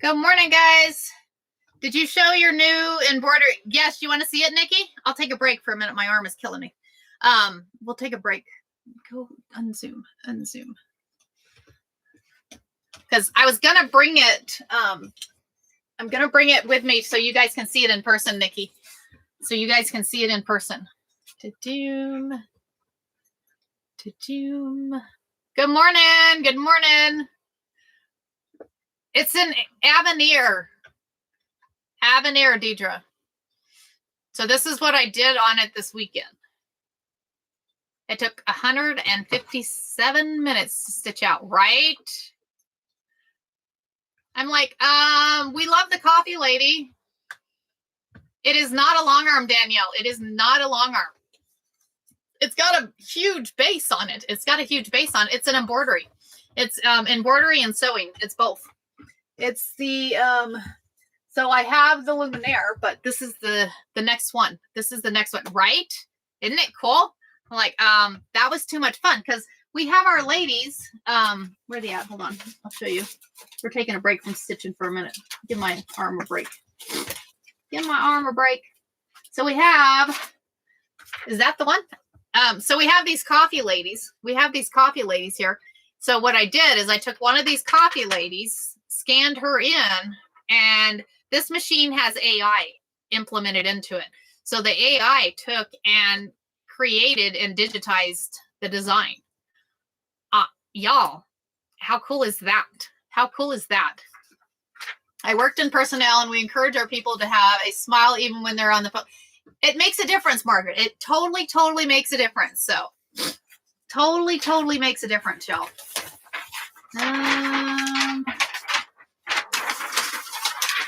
Good morning, guys. Did you show your new embroidery? Yes, you want to see it, Nikki? I'll take a break for a minute. My arm is killing me. We'll take a break. Go unzoom. Because I was going to bring it. I'm going to bring it with me so you guys can see it in person, Nikki. so you guys can see it in person. Ta-doom. Ta-doom. Good morning. Good morning. It's an Avenir. Avenir, Deidre. So this is what I did on it this weekend. It took 157 minutes to stitch out, right? I'm like, we love the coffee lady. It is not a long arm, Danielle. It is not a long arm. It's got a huge base on it. It's got a huge base on it. It's an embroidery. It's embroidery and sewing. It's both. It's the, so I have the Luminaire, but this is the next one. This is the next one, right? Isn't it cool? I'm like, that was too much fun because we have our ladies. Where are they at? Hold on. I'll show you. We're taking a break from stitching for a minute. Give my arm a break. Give my arm a break. So we have, is that the one? So we have these coffee ladies. We have these coffee ladies here. So what I did is I took one of these coffee ladies, scanned her in, and this machine has AI implemented into it. So the AI took and created and digitized the design. Y'all, how cool is that? How cool is that? I worked in personnel, and we encourage our people to have a smile even when they're on the phone. It makes a difference, Margaret. It totally, totally makes a difference. So totally, totally makes a difference, y'all.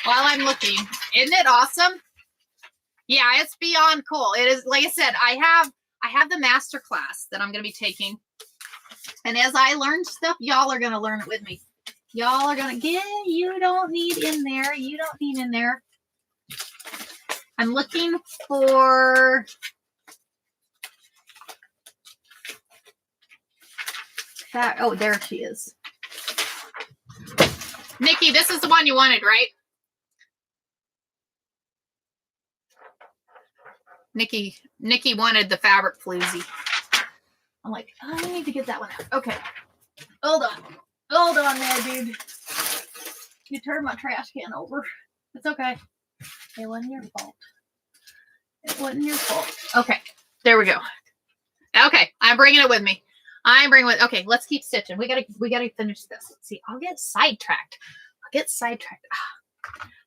While I'm looking, isn't it awesome? Yeah, it's beyond cool. It is, like I said, I have the master class that I'm going to be taking. And as I learn stuff, y'all are going to learn it with me. Y'all are going to get, you don't need in there. You don't need in there. I'm looking for that. Oh, there she is. Nikki, this is the one you wanted, right? Nikki wanted the fabric floozy. I'm like, I need to get that one out. Okay. Hold on. Hold on there, dude. You turned my trash can over. It's okay. It wasn't your fault. It wasn't your fault. Okay. There we go. Okay. I'm bringing it with me. Okay, let's keep stitching. We gotta finish this. See, I'll get sidetracked.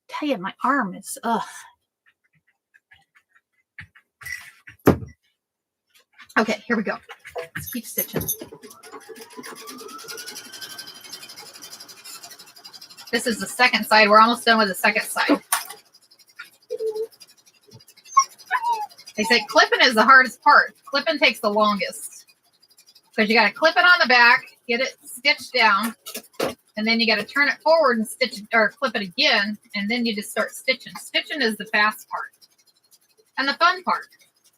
Tell you, my arm is Okay, here we go. Let's keep stitching. This is the second side. We're almost done with the second side. They say clipping is the hardest part. Clipping takes the longest. Because you got to clip it on the back, get it stitched down, and then you got to turn it forward and stitch it, or clip it again, and then you just start stitching. Stitching is the fast part. And the fun part.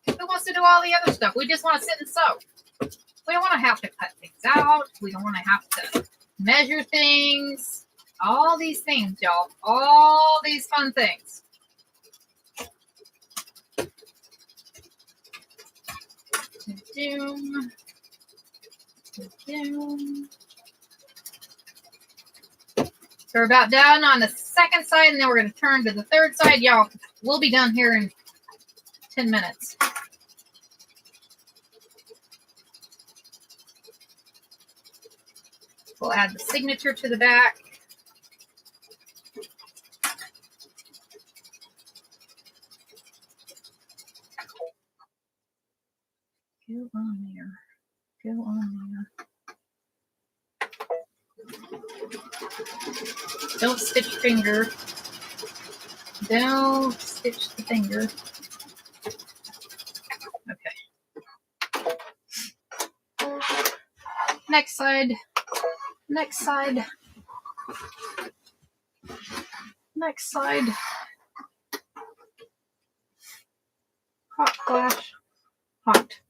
Who wants to do all the other stuff? We just want to sit and sew. We don't want to have to cut things out. We don't want to have to measure things. All these things, y'all. All these fun things. Doom. Doom. So we're about done on the second side, and then we're going to turn to the third side. Y'all, we'll be done here in 10 minutes. We'll add the signature to the back. Go on there. Go on there. Don't stitch finger. Don't stitch the finger. Okay. Next side. Next side. Next side. Hot flash. Hot.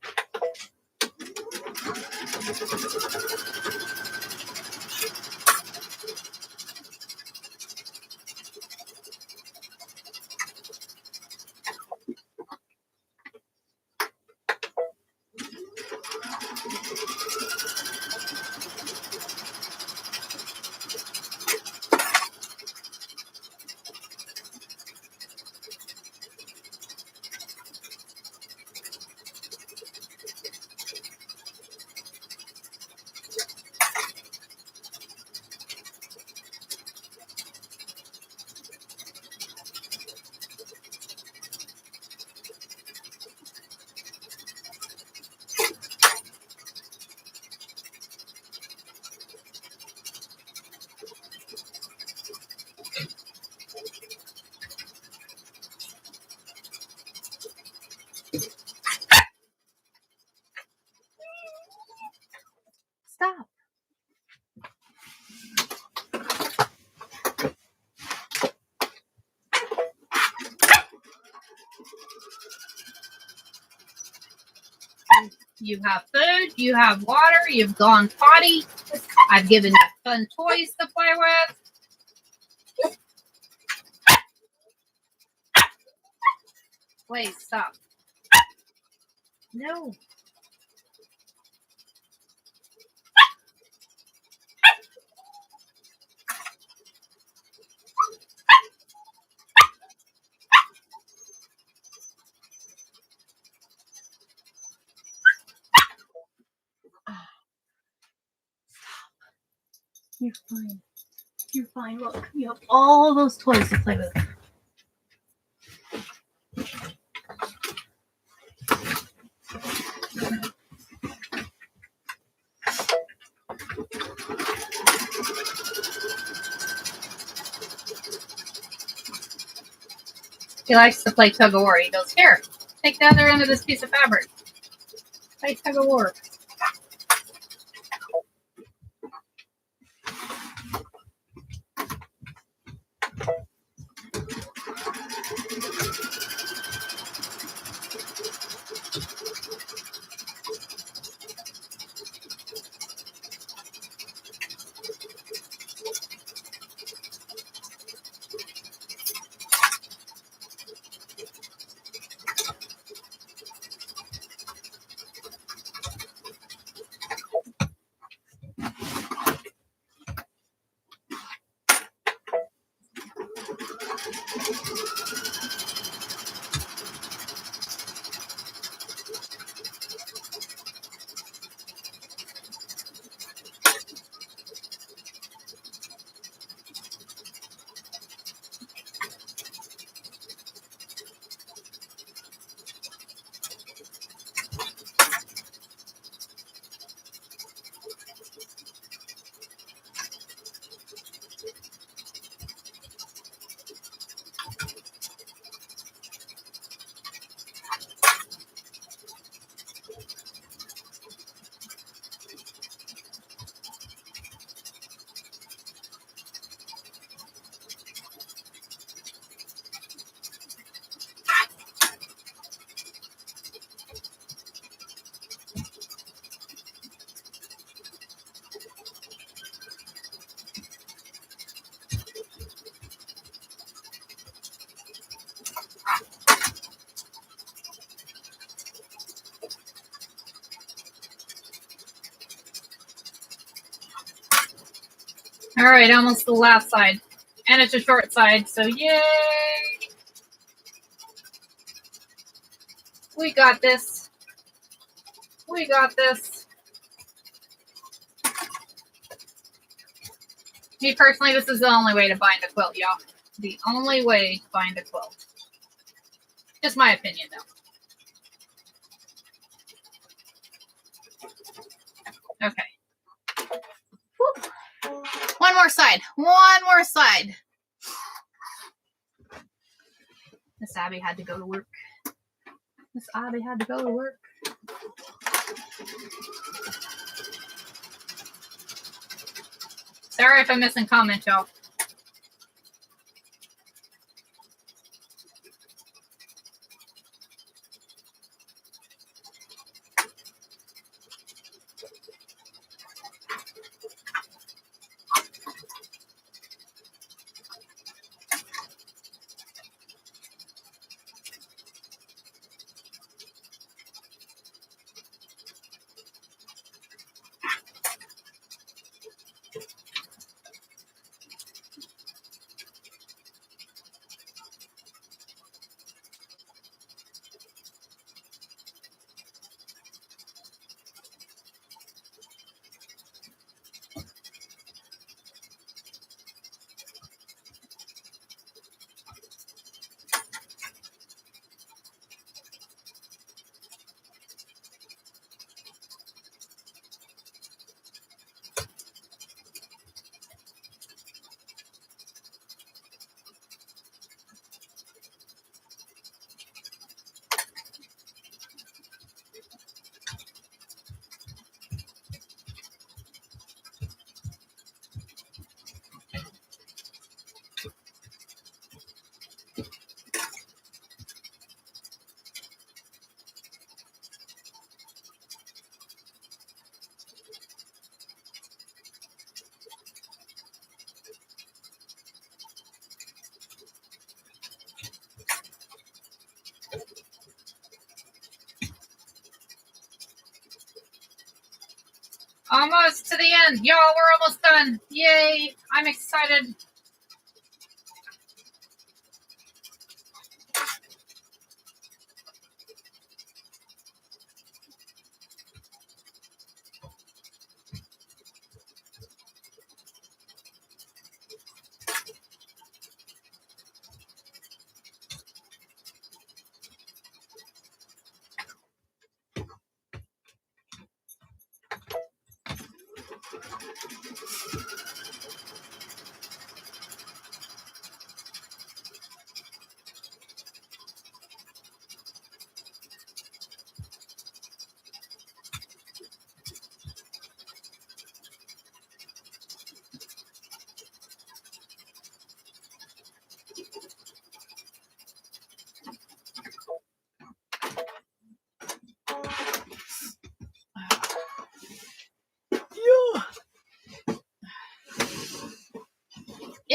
You have food, you have water, you've gone potty. I've given you fun toys to play with. Wait, stop. No. You're fine. You're fine. Look, you have all those toys to play with. He likes to play tug of war. He goes, here, take the other end of this piece of fabric. Play tug of war. All right, almost the last side. And it's a short side, so yay! We got this. We got this. Me personally, this is the only way to bind a quilt, y'all. The only way to bind a quilt. Just my opinion, though. Okay. Whew. One more side. One more side. Miss Abby had to go to work. Miss Abby had to go to work. Sorry if I'm missing comments, y'all. Almost to the end. Y'all, we're almost done. Yay. I'm excited.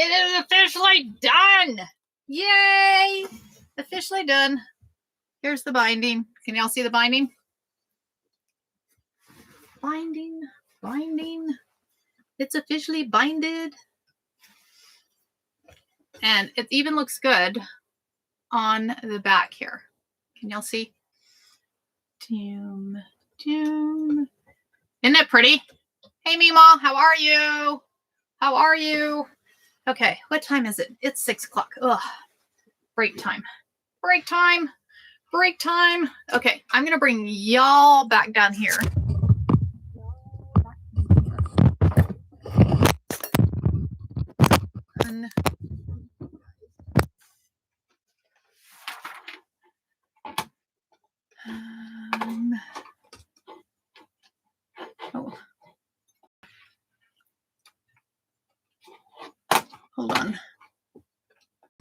It is officially done. Yay. Officially done. Here's the binding. Can y'all see the binding? Binding. It's officially binded. And it even looks good on the back here. Can y'all see? Isn't it pretty? Hey, Meemaw, how are you? How are you? Okay, what time is it? It's 6 o'clock. Ugh, break time. Break time. Break time. Okay, I'm going to bring y'all back down here. Oh. Hold on.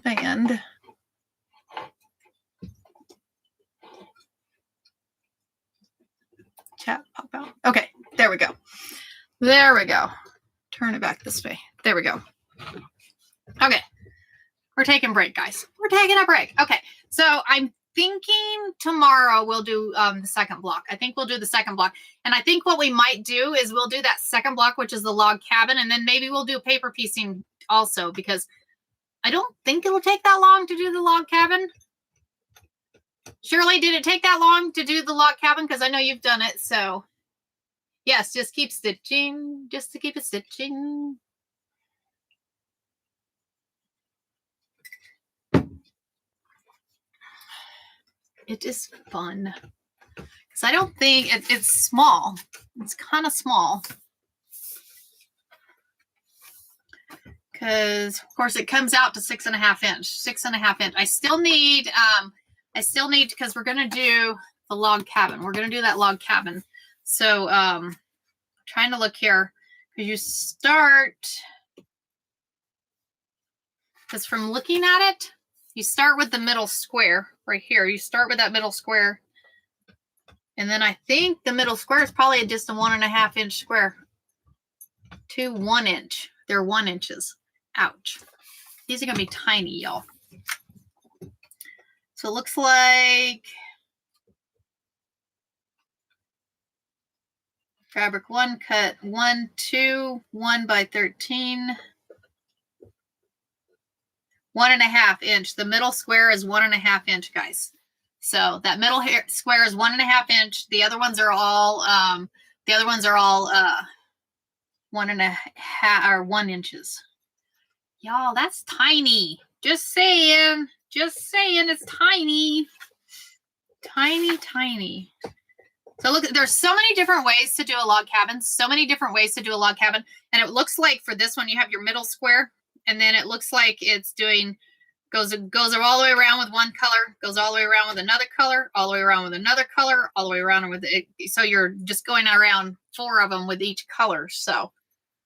And chat pop out. Okay, there we go. There we go. Turn it back this way. There we go. Okay. We're taking a break, guys. We're taking a break. Okay. So I'm thinking tomorrow we'll do the second block. I think we'll do the second block. And I think what we might do is we'll do that second block, which is the log cabin. And then maybe we'll do paper piecing also, because I don't think it'll take that long to do the log cabin. Shirley, did it take that long to do the log cabin? Because I know you've done it. So yes, just keep stitching, just to keep it stitching. It is fun. Because I don't think it's small. It's kind of small. Because of course it comes out to 6.5 inch. 6.5 inch. I still need because we're gonna do the log cabin. We're gonna do that log cabin. So trying to look here, because you start, because from looking at it, you start with the middle square right here. You start with that middle square. And then I think the middle square is probably just a 1.5 inch square to 1 inch. They're 1 inches. Ouch. These are going to be tiny, y'all. So it looks like fabric 1, cut 1, 2, 1 by 13. 1.5 inch. The middle square is 1.5 inch, guys. So that middle square is 1.5 inch. The other ones are all 1 inches. Y'all, that's tiny. Just saying. Just saying, it's tiny. Tiny, tiny. So look, there's so many different ways to do a log cabin. So many different ways to do a log cabin. And it looks like for this one, you have your middle square. And then it looks like it's doing, goes all the way around with one color, goes all the way around with another color, all the way around with another color, all the way around with it. So you're just going around 4 of them with each color. So,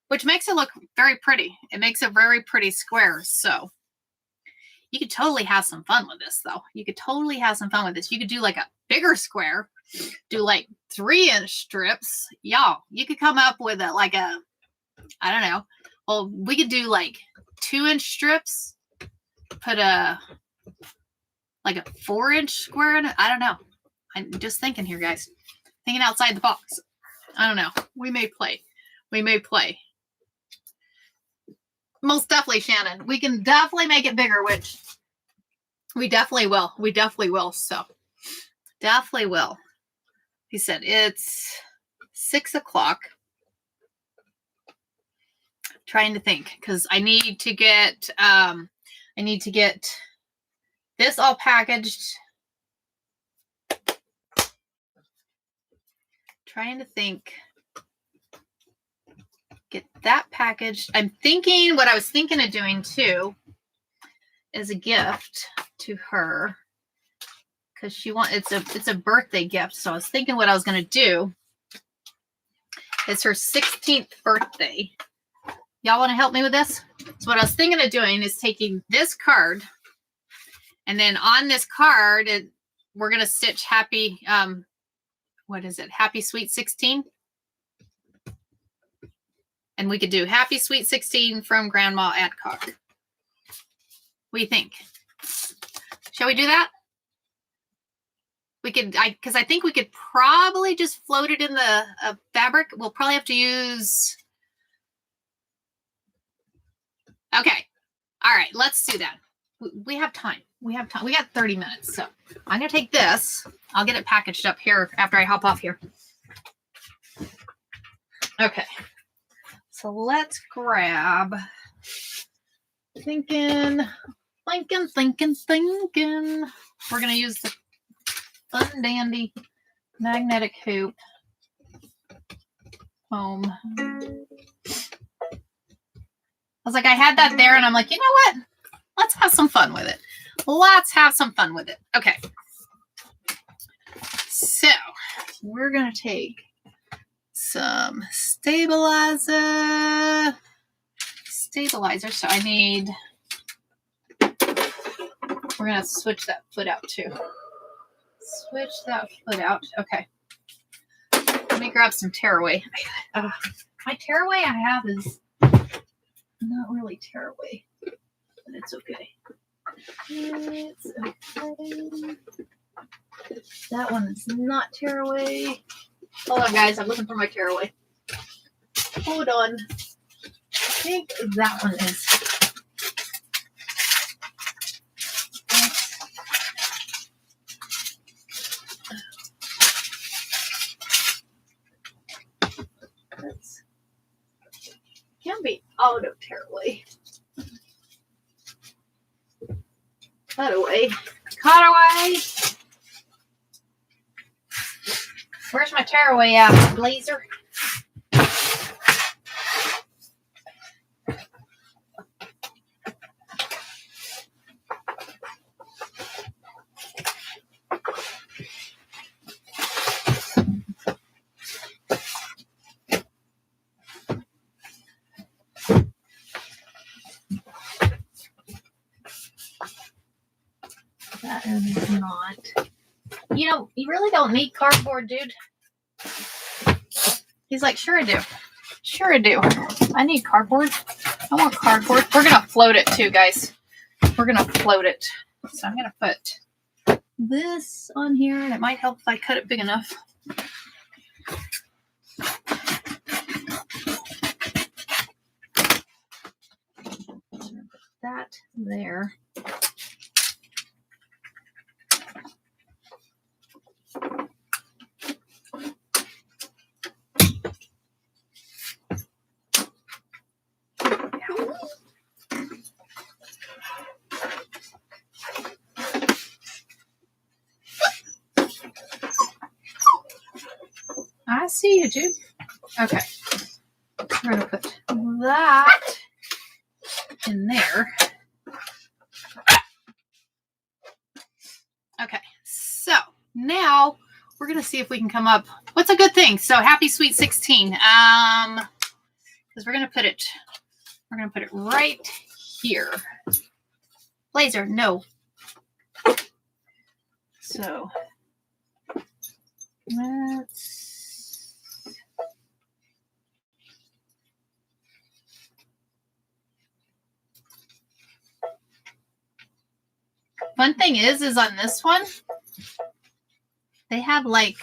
which makes it look very pretty. It makes a very pretty square. So you could totally have some fun with this though. You could totally have some fun with this. You could do like a bigger square, do like 3-inch strips. Y'all, you could come up with I don't know. Well, we could do like 2-inch strips, put like a 4-inch square in it. I don't know. I'm just thinking here, guys. Thinking outside the box. I don't know. We may play. Most definitely, Shannon. We can definitely make it bigger, which we definitely will. So definitely will. He said it's 6 o'clock. Trying to think because I need to get this all packaged. Trying to think. Get that packaged. I'm thinking what I was thinking of doing too is a gift to her because it's a birthday gift. So I was thinking what I was going to do. It's her 16th birthday. Y'all want to help me with this? So what I was thinking of doing is taking this card, and then on this card, we're going to stitch happy, what is it? Happy Sweet 16. And we could do Happy Sweet 16 from Grandma Adcock. What do you think? Shall we do that? We could, because I think we could probably just float it in the fabric. We'll probably have to use. Okay. All right. Let's do that. We have time. We got 30 minutes. So I'm going to take this. I'll get it packaged up here after I hop off here. Okay. So let's grab. Thinking. We're going to use the Fun Dandy magnetic hoop foam. I was like, I had that there, and I'm like, you know what? Let's have some fun with it. Okay. So we're going to take some stabilizer. So I need, we're going to switch that foot out too. Okay. Let me grab some tearaway. My tearaway I have is not really tearaway, but it's okay. That one is not tearaway. Hold on, guys. I'm looking for my tearaway. Hold on. I think that one is. Can't be out of tearaway. Cut away. Where's my tearaway at, Blazer? That is not. You know, you really don't need cardboard, dude. He's like, sure I do. I need cardboard. I want cardboard. We're going to float it too, guys. So I'm going to put this on here, and it might help if I cut it big enough. Put that there. I see you, dude. Okay. We're going to put that in there. Okay. So now we're going to see if we can come up. What's a good thing? So Happy Sweet 16. Because we're going to put it right here. Blazer, no. So let's. Fun thing is on this one, they have like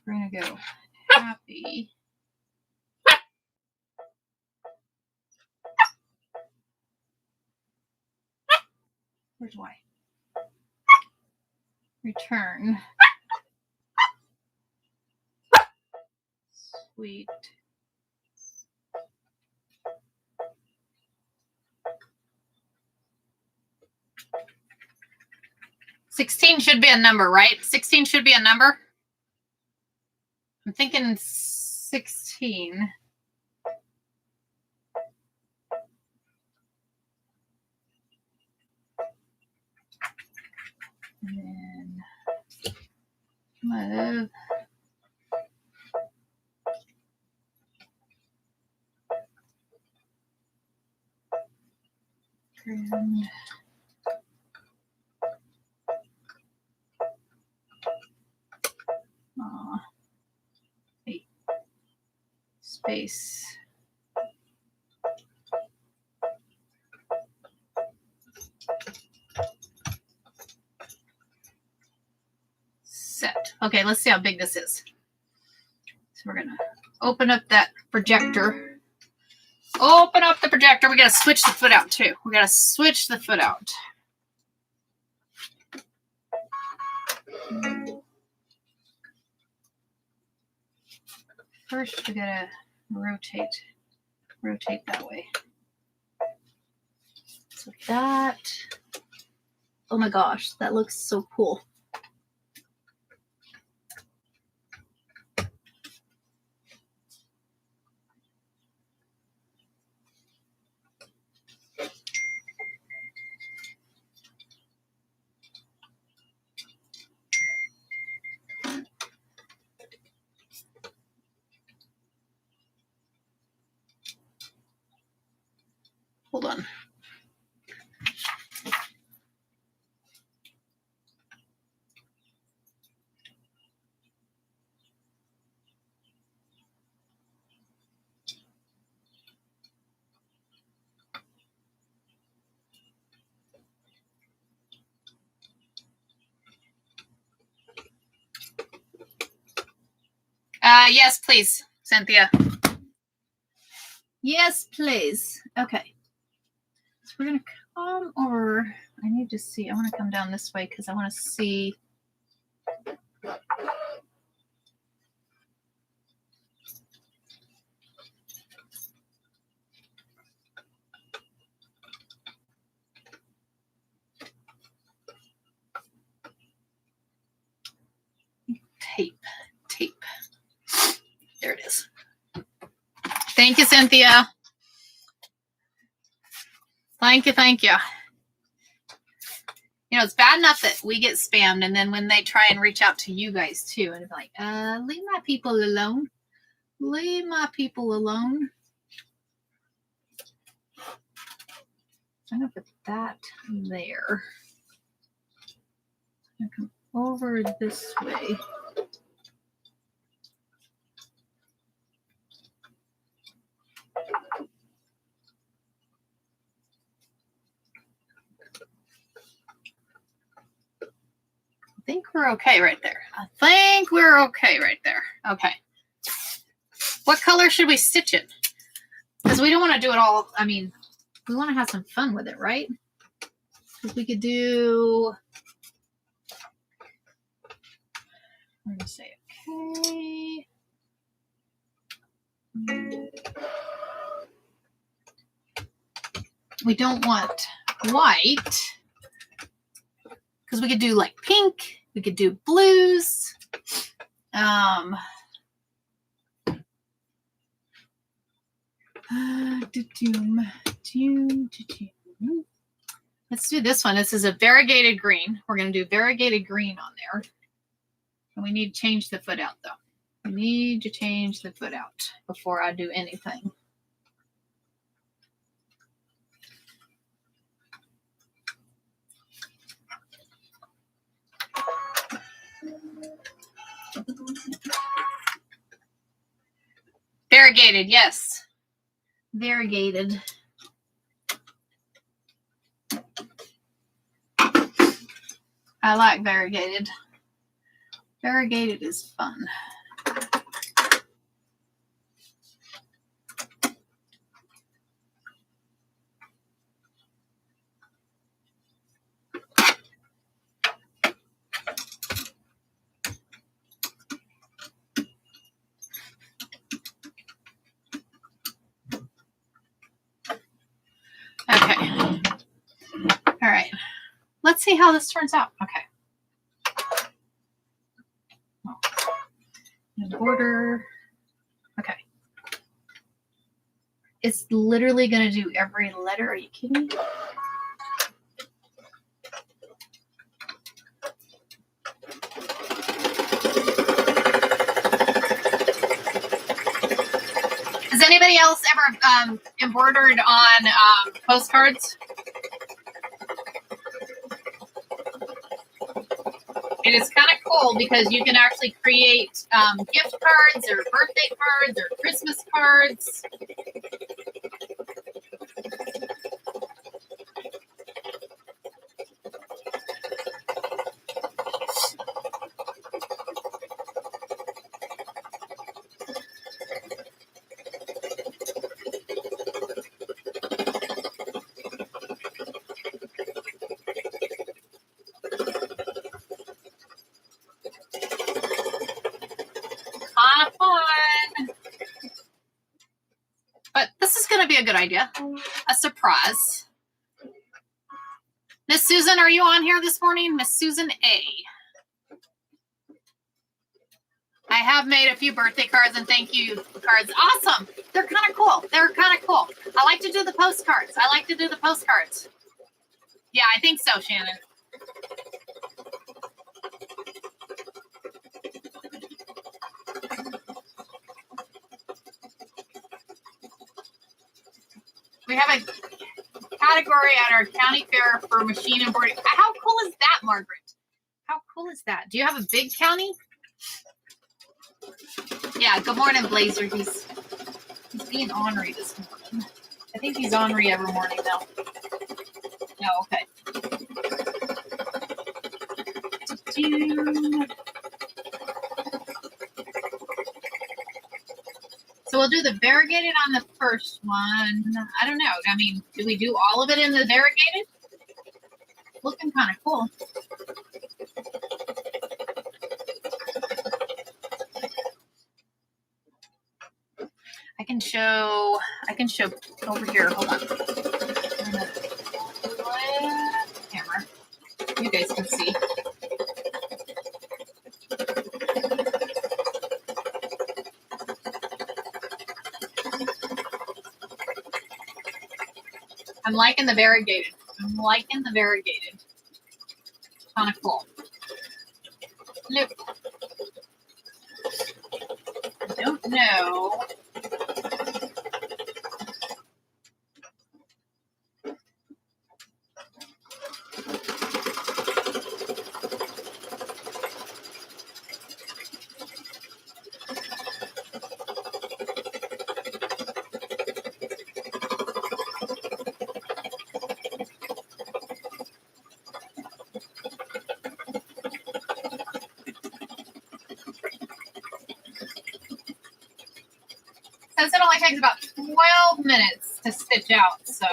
We're going to go happy. Where's Y? Return. Sweet. $16 should be a number, right? 16 should be a number. I'm thinking 16. And then love. Grand. Aw. 8. Space. Set. Okay, let's see how big this is. So we're going to open up that projector. Open up the projector. We got to switch the foot out too. We got to switch the foot out. First, we got to rotate that way. So that, oh my gosh, that looks so cool. Hold on. Yes, please, Cynthia. Yes, please. Okay. So we're going to come over. I need to see. I want to come down this way because I want to see. Tape. There it is. Thank you, Cynthia. Thank you. You know, it's bad enough that we get spammed, and then when they try and reach out to you guys too, and it's like, leave my people alone. Leave my people alone. I'm gonna put that there. I'm gonna come over this way. I think we're okay right there. Okay. What color should we stitch it? Because we don't want to do it all. I mean, we want to have some fun with it, right? Because we could do. I'm going to say okay. We don't want white. Because we could do like pink. We could do blues. Let's do this one. This is a variegated green. We're going to do variegated green on there. And we need to change the foot out though. We need to change the foot out before I do anything. Variegated, yes. Variegated. I like variegated. Variegated is fun. let's see how this turns out. Okay. Border. Okay. It's literally going to do every letter. Are you kidding me? Has anybody else ever embroidered on postcards? It is kind of cool because you can actually create gift cards or birthday cards or Christmas cards. Kind of fun. But this is going to be a good idea. A surprise. Miss Susan, are you on here this morning? Miss Susan A. I have made a few birthday cards and thank you cards. Awesome. They're kind of cool. They're kind of cool. I like to do the postcards. I like to do the postcards. Yeah, I think so, Shannon. We have a category at our county fair for machine embroidery. How cool is that, Margaret? How cool is that? Do you have a big county? Yeah, good morning, Blazer. He's being ornery this morning. I think he's ornery every morning now. No, okay. So we'll do the variegated on the first one. I don't know. I mean, do we do all of it in the variegated? Looking kind of cool. I can show over here. Hold on. Camera. You guys can see. I'm liking the variegated. Kind of cool. Nope. I don't know. Says it only takes about 12 minutes to stitch out, so.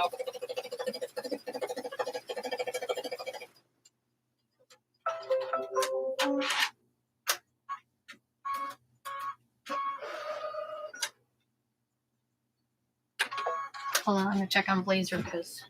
Hold on, I'm gonna check on Blazer because.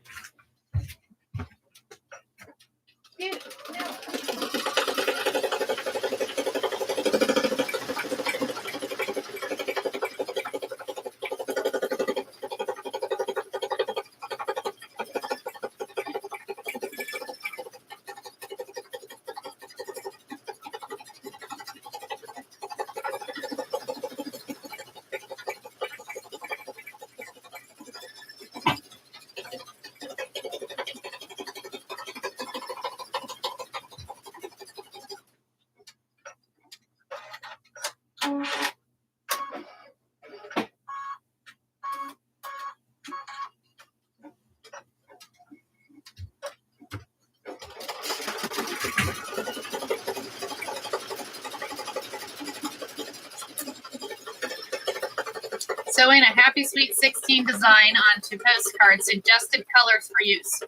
Sewing a Happy Sweet 16 design onto postcards, suggested colors for use.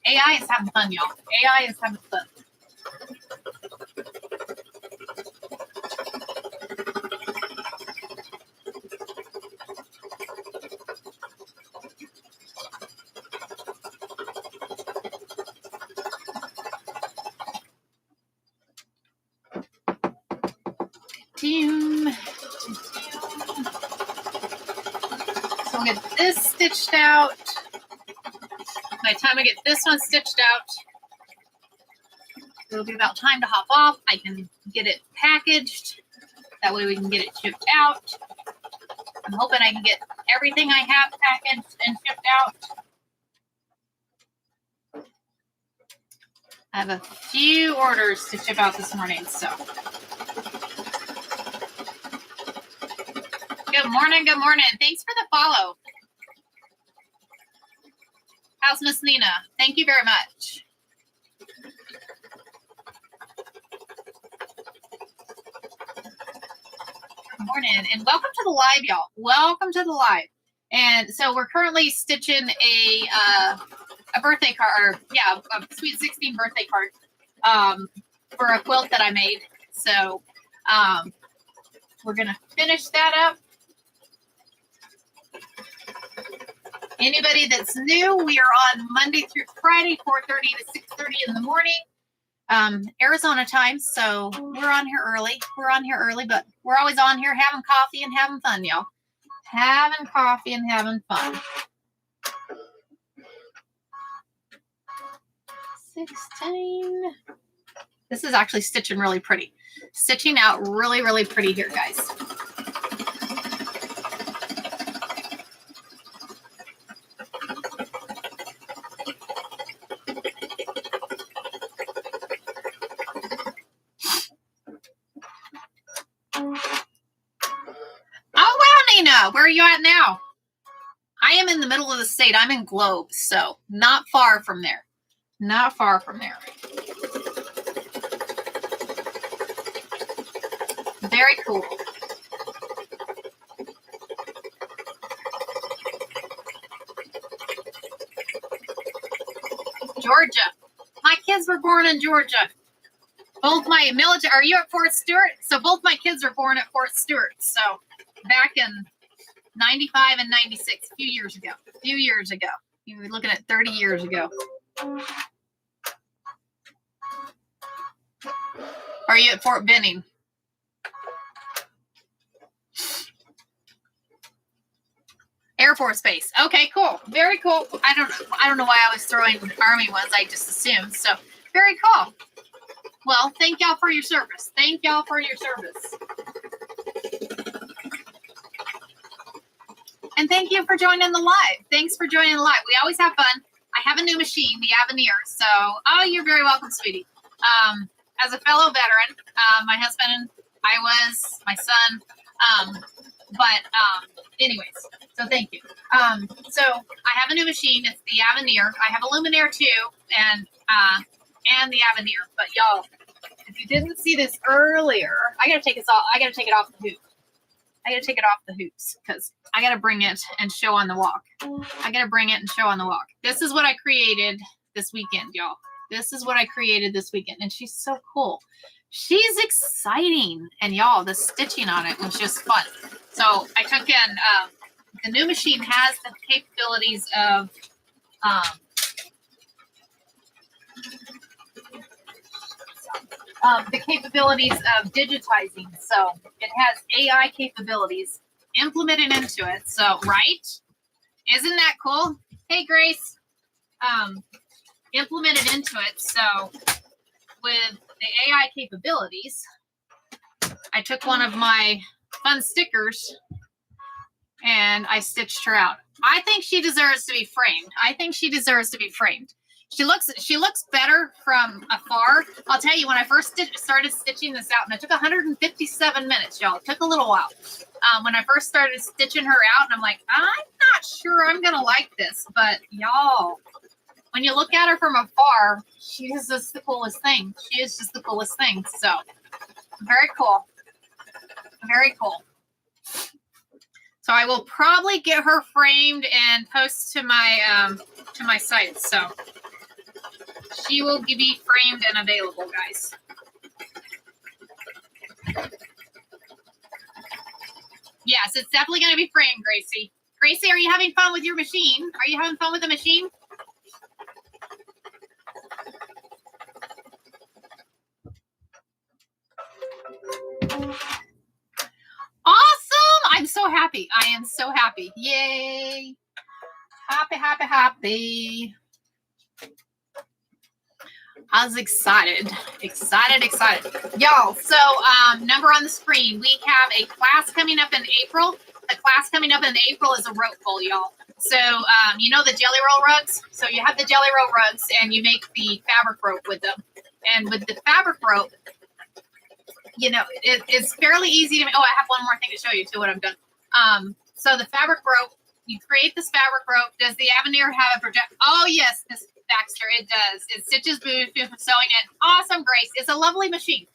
AI is having fun, y'all. AI is having fun. So we'll get this stitched out. By the time I get this one stitched out, it'll be about time to hop off. I can get it packaged. That way we can get it shipped out. I'm hoping I can get everything I have packaged and shipped out. I have a few orders to ship out this morning, so. Good morning, good morning. Thanks for the follow. How's Miss Nina? Thank you very much. Good morning, and welcome to the live, y'all. Welcome to the live. And so we're currently stitching a birthday card, a Sweet 16 birthday card for a quilt that I made. So we're gonna finish that up. Anybody that's new, we are on Monday through Friday, 4:30 to 6:30 in the morning, Arizona time. So we're on here early. We're on here early, but we're always on here having coffee and having fun, y'all. Having coffee and having fun. 16. This is actually stitching really pretty. Stitching out really, really pretty here, guys. Where are you at now? I am in the middle of the state. I'm in Globe, so not far from there. Not far from there. Very cool. Georgia. My kids were born in Georgia. Both my military, are you at Fort Stewart? So both my kids were born at Fort Stewart. So back in 95 and 96, a few years ago. You were looking at 30 years ago. Are you at Fort Benning? Air Force Base. Okay, cool. Very cool. I don't know why I was throwing Army ones. I just assumed. So very cool. Well, thank y'all for your service. Thank y'all for your service. And thank you for joining the live. Thanks for joining the live. We always have fun. I have a new machine, the Avenir. So, oh, you're very welcome, sweetie. As a fellow veteran, my husband, my son, anyways, so thank you. So I have a new machine. It's the Avenir. I have a Luminaire too, and the Avenir. But y'all, if you didn't see this earlier, I gotta take it off the hoop. I gotta take it off the hoops because I gotta bring it and show on the walk. This is what I created this weekend, y'all. This is what I created this weekend, and she's so cool. She's exciting, and y'all, the stitching on it was just fun. So I took in the new machine has the capabilities of digitizing. So it has AI capabilities implemented into it. So, right? Isn't that cool? Hey, Grace. Implemented into it. So with the AI capabilities, I took one of my fun stickers and I stitched her out. I think she deserves to be framed. She looks better from afar. I'll tell you, when I first started stitching this out, and it took 157 minutes, y'all. It took a little while. When I first started stitching her out, and I'm like, I'm not sure I'm going to like this. But y'all, when you look at her from afar, she is just the coolest thing. So very cool. Very cool. So I will probably get her framed and post to my site. So she will be framed and available, guys. Yes, it's definitely going to be framed, Gracie. Gracie, are you having fun with your machine? Are you having fun with the machine? so happy. I am so happy. Yay. Happy, happy, happy. I was excited. Y'all, so number on the screen, we have a class coming up in April. The class coming up in April is a rope bowl, y'all. So you know the jelly roll rugs? So you have the jelly roll rugs and you make the fabric rope with them. And with the fabric rope, you know, it's fairly easy to make. Oh, I have one more thing to show you too when I'm done. So the fabric rope, you create this fabric rope. Does the Avenir have a project? Oh, yes, Miss Baxter, it does. It stitches boots for sewing it. Awesome, Grace. It's a lovely machine.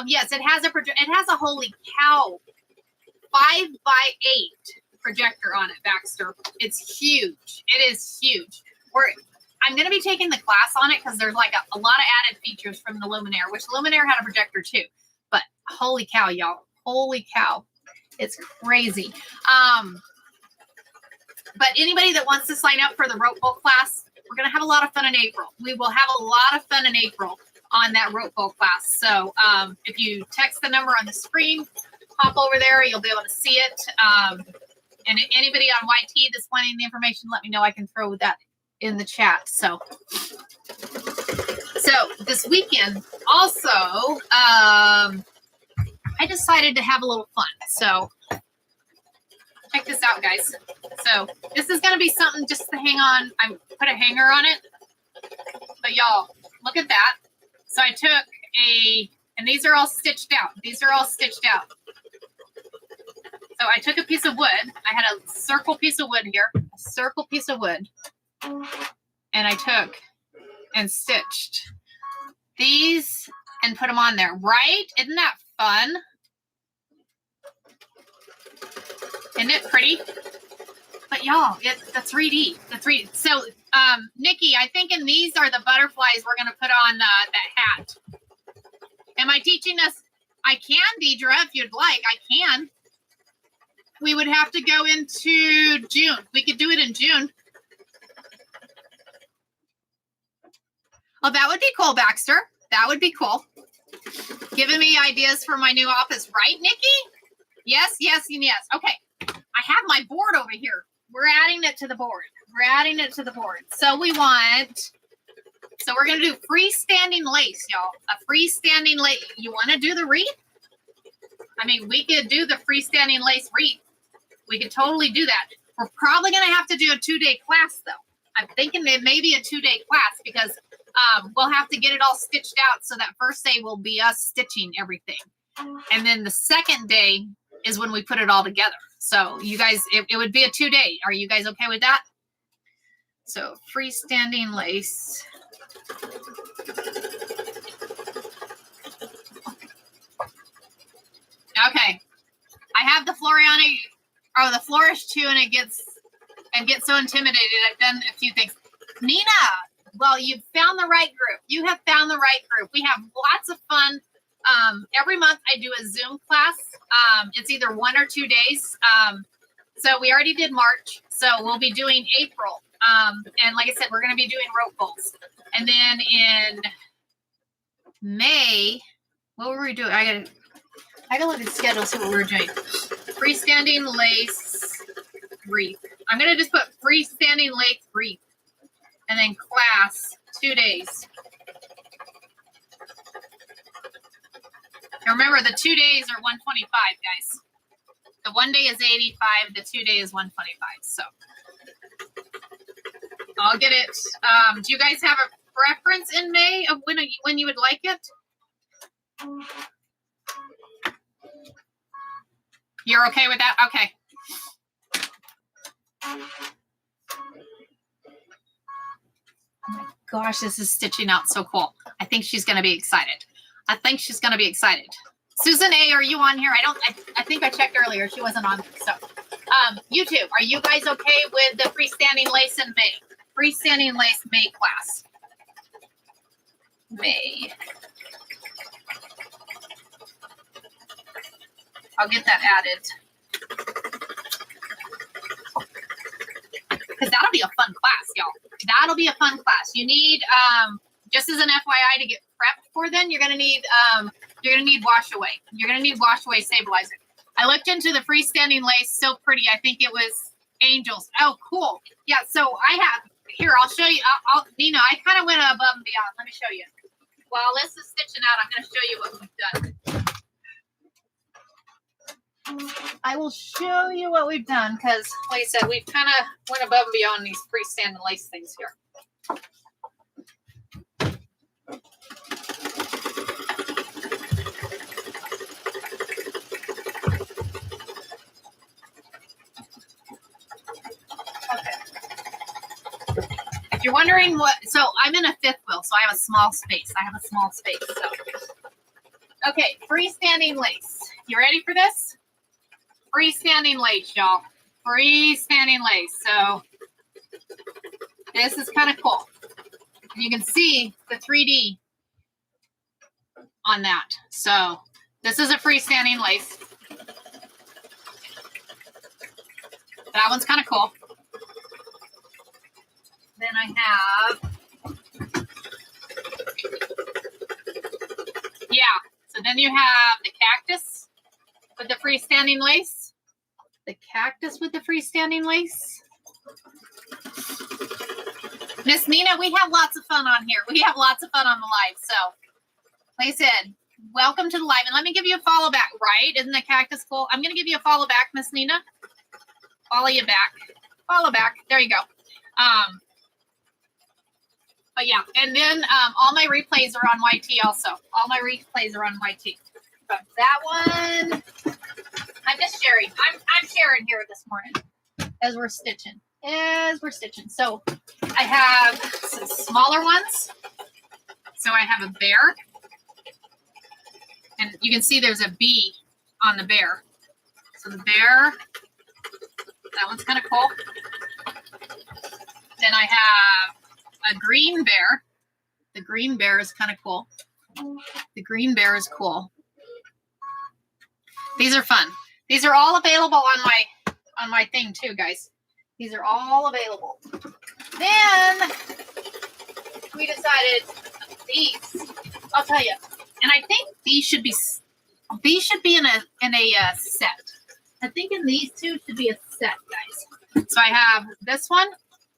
Yes, it has a holy cow 5x8 projector on it, Baxter. It's huge. It is huge. I'm going to be taking the class on it because there's like a lot of added features from the Luminaire, which Luminaire had a projector too. But holy cow, y'all. Holy cow. It's crazy. But anybody that wants to sign up for the rope bowl class, we're going to have a lot of fun in April. We will have a lot of fun in April on that rope bowl class. So if you text the number on the screen, hop over there. You'll be able to see it. And anybody on YT that's wanting the information, let me know. I can throw that in the chat. So this weekend also, I decided to have a little fun. So check this out, guys. So this is going to be something just to hang on. I put a hanger on it. But y'all, look at that. So I took and these are all stitched out. So I took a piece of wood. I had a circle piece of wood here, and I took and stitched these and put them on there, right? Isn't that fun? Isn't it pretty? But y'all, the 3D. So, Nikki, I think in these are the butterflies we're going to put on that hat. Am I teaching us? I can, Deidre, if you'd like. I can. We would have to go into June. We could do it in June. Oh, that would be cool, Baxter. That would be cool. Giving me ideas for my new office, right, Nikki? Yes, yes, and yes. Okay. I have my board over here. We're adding it to the board. So we're going to do freestanding lace, y'all. A freestanding lace. You want to do the wreath? I mean, we could do the freestanding lace wreath. We could totally do that. We're probably going to have to do a 2-day class, though. I'm thinking it may be a 2-day class because we'll have to get it all stitched out. So that first day will be us stitching everything. And then the second day is when we put it all together. So you guys, it would be a 2-day. Are you guys okay with that? So freestanding lace. Okay. I have the Floriani or the Flourish too, and get so intimidated. I've done a few things. Nina, well, you've found the right group. You have found the right group. We have lots of fun. Every month I do a Zoom class. It's either 1 or 2 days. So we already did March. So we'll be doing April. And like I said, we're going to be doing rope bowls. And then in May, what were we doing? I gotta look at the schedule, see what we were doing. Freestanding lace wreath. I'm going to just put freestanding lace wreath. And then class, 2 days. And remember, the 2 days are 125, guys. The 1 day is 85. The 2 day is 125. So I'll get it. Do you guys have a preference in May of when you would like it? You're okay with that? Okay. Oh my gosh, this is stitching out so cool. I think she's going to be excited. Susan A, are you on here? I think I checked earlier. She wasn't on. So, YouTube, are you guys okay with the freestanding lace in May? Freestanding lace May class. May. I'll get that added. Because that'll be a fun class, y'all. That'll be a fun class. You need, just as an FYI to get prepped for then, you're gonna need wash away. You're gonna need wash away stabilizer. I I looked into the freestanding lace. So pretty. I think it was angels. Oh, cool. Yeah. So I have here. I'll show you. Nina, I kind of went above and beyond. Let me show you. While this is stitching out, I'm going to show you what we've done. I will show you what we've done because, like I said, we've kind of went above and beyond these freestanding lace things here. If you're wondering what, so I'm in a fifth wheel, so I have a small space. So, okay, freestanding lace. You ready for this? Freestanding lace, y'all. Freestanding lace. So this is kind of cool. And you can see the 3D on that. So this is a freestanding lace. That one's kind of cool. Then I have, so then you have the cactus with the freestanding lace. The cactus with the freestanding lace. Miss Nina, we have lots of fun on here. We have lots of fun on the live. So, like I said, welcome to the live. And let me give you a follow back, right? Isn't the cactus cool? I'm going to give you a follow back, Miss Nina. Follow you back. Follow back. There you go. But yeah, and then all my replays are on YT also. All my replays are on YT. But that one, I'm just sharing. I'm sharing here this morning as we're stitching. So I have some smaller ones. So I have a bear. And you can see there's a bee on the bear. So the bear, that one's kind of cool. Then I have a green bear. The green bear is kind of cool. The green bear is cool. These are fun. These are all available on my thing too, guys. These are all available. Then we decided these. I'll tell you. And I think these should be in a set. I think in these two should be a set, guys. So I have this one,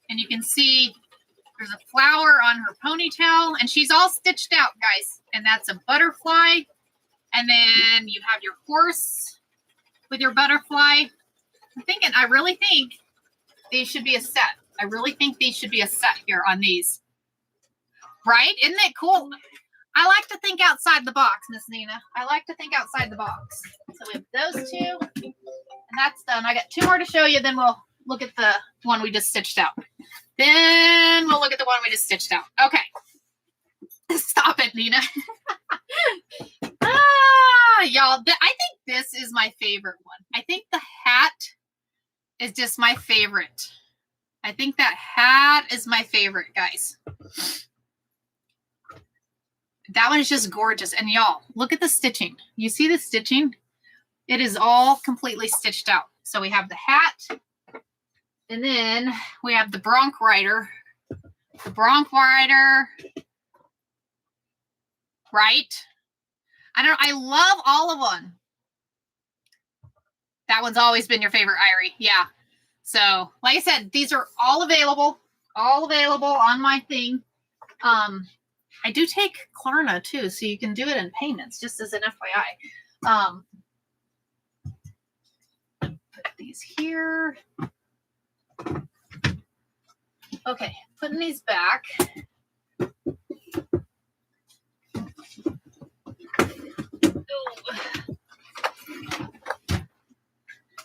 and you can see there's a flower on her ponytail, and she's all stitched out, guys. And that's a butterfly. And then you have your horse with your butterfly. I really think these should be a set. I really think these should be a set here on these. Right? Isn't it cool? I like to think outside the box, Miss Nina. I like to think outside the box. So we have those two, and that's done. I got two more to show you, then we'll look at the one we just stitched out. Then we'll look at the one we just stitched out. Okay. Stop it, Nina. Y'all, I think this is my favorite one. I think the hat is just my favorite. I think that hat is my favorite, guys. That one is just gorgeous. And y'all, look at the stitching. You see the stitching? It is all completely stitched out. So we have the hat. And then we have the bronc rider. The bronc rider. Right? I love all of them. That one's always been your favorite, Irie. Yeah. So, like I said, these are all available on my thing. I do take Klarna too, so you can do it in payments, just as an FYI. Put these here. Okay, putting these back.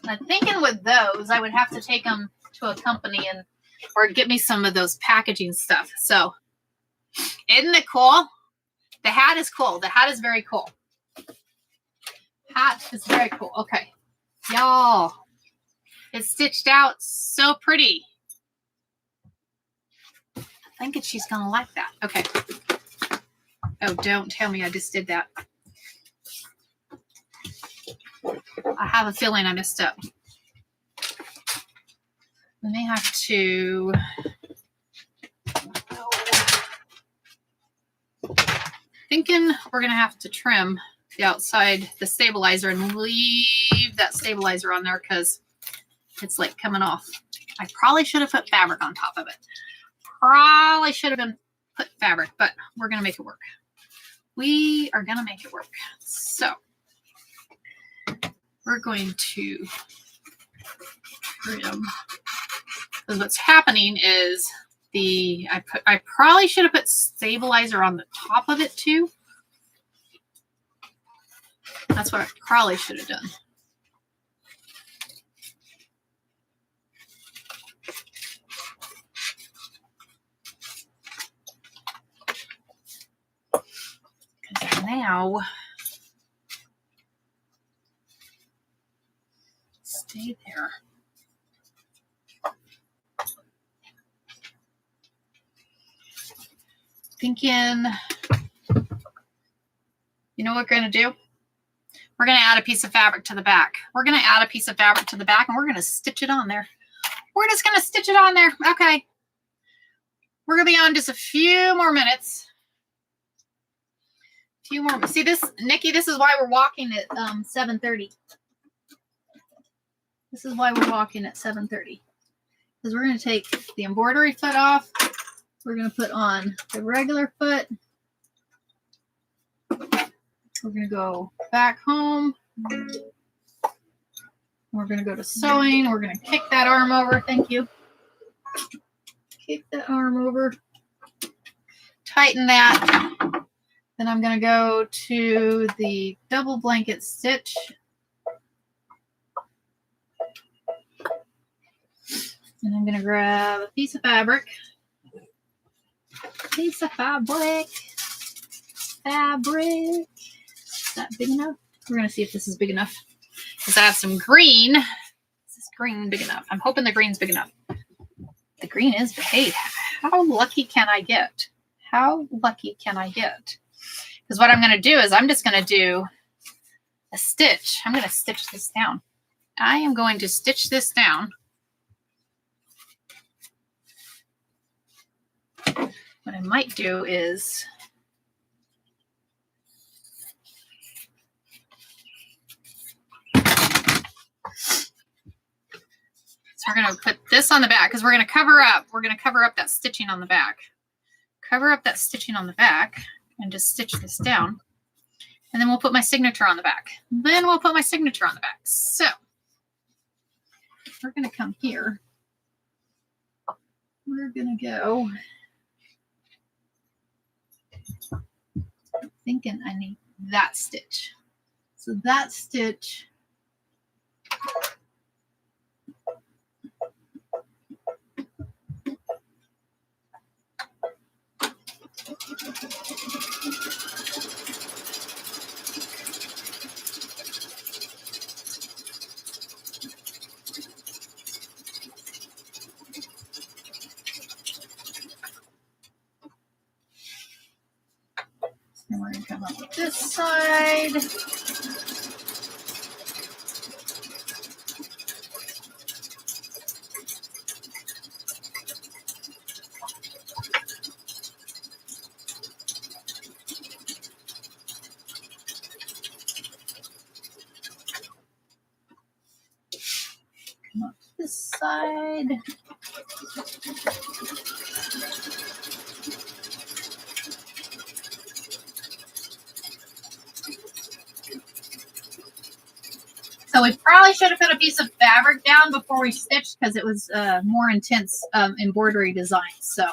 I'm thinking with those, I would have to take them to a company or get me some of those packaging stuff. So, isn't it cool? The hat is cool. The hat is very cool. Hat is very cool. Okay, y'all, it's stitched out so pretty. I think she's gonna like that. Okay. Oh, don't tell me I just did that. I have a feeling I messed up. We may have to. Thinking we're gonna have to trim the outside, the stabilizer, and leave that stabilizer on there because it's like coming off. I probably should have put fabric on top of it. Probably should have been put fabric, but we're going to make it work. We are going to make it work. So we're going to trim. Because what's happening is I probably should have put stabilizer on the top of it too. That's what I probably should have done. Because now, stay there. Thinking, you know what we're going to do? We're going to add a piece of fabric to the back. We're going to add a piece of fabric to the back and we're going to stitch it on there. We're just going to stitch it on there. Okay. We're going to be on just a few more minutes. See this, Nikki, this is why we're walking at 7:30. This is why we're walking at 7:30. Because we're going to take the embroidery foot off. We're going to put on the regular foot. We're going to go back home. We're going to go to sewing. We're going to kick that arm over. Thank you. Kick that arm over. Tighten that. Then I'm going to go to the double blanket stitch. And I'm going to grab a piece of fabric. Piece of fabric. Fabric. Is that big enough? We're going to see if this is big enough. Let's add some green. Is this green big enough? I'm hoping the green's big enough. The green is big. Hey, how lucky can I get? How lucky can I get? Because what I'm going to do is I'm just going to do a stitch. I'm going to stitch this down. I am going to stitch this down. What I might do is so we're going to put this on the back because we're going to cover up. We're going to cover up that stitching on the back. Cover up that stitching on the back and just stitch this down. And then we'll put my signature on the back. Then we'll put my signature on the back. So we're going to come here. We're going to go. Thinking I need that stitch. So that stitch. And we're going to come up with this side. Come up this side. So we probably should have put a piece of fabric down before we stitched because it was more intense embroidery design. So,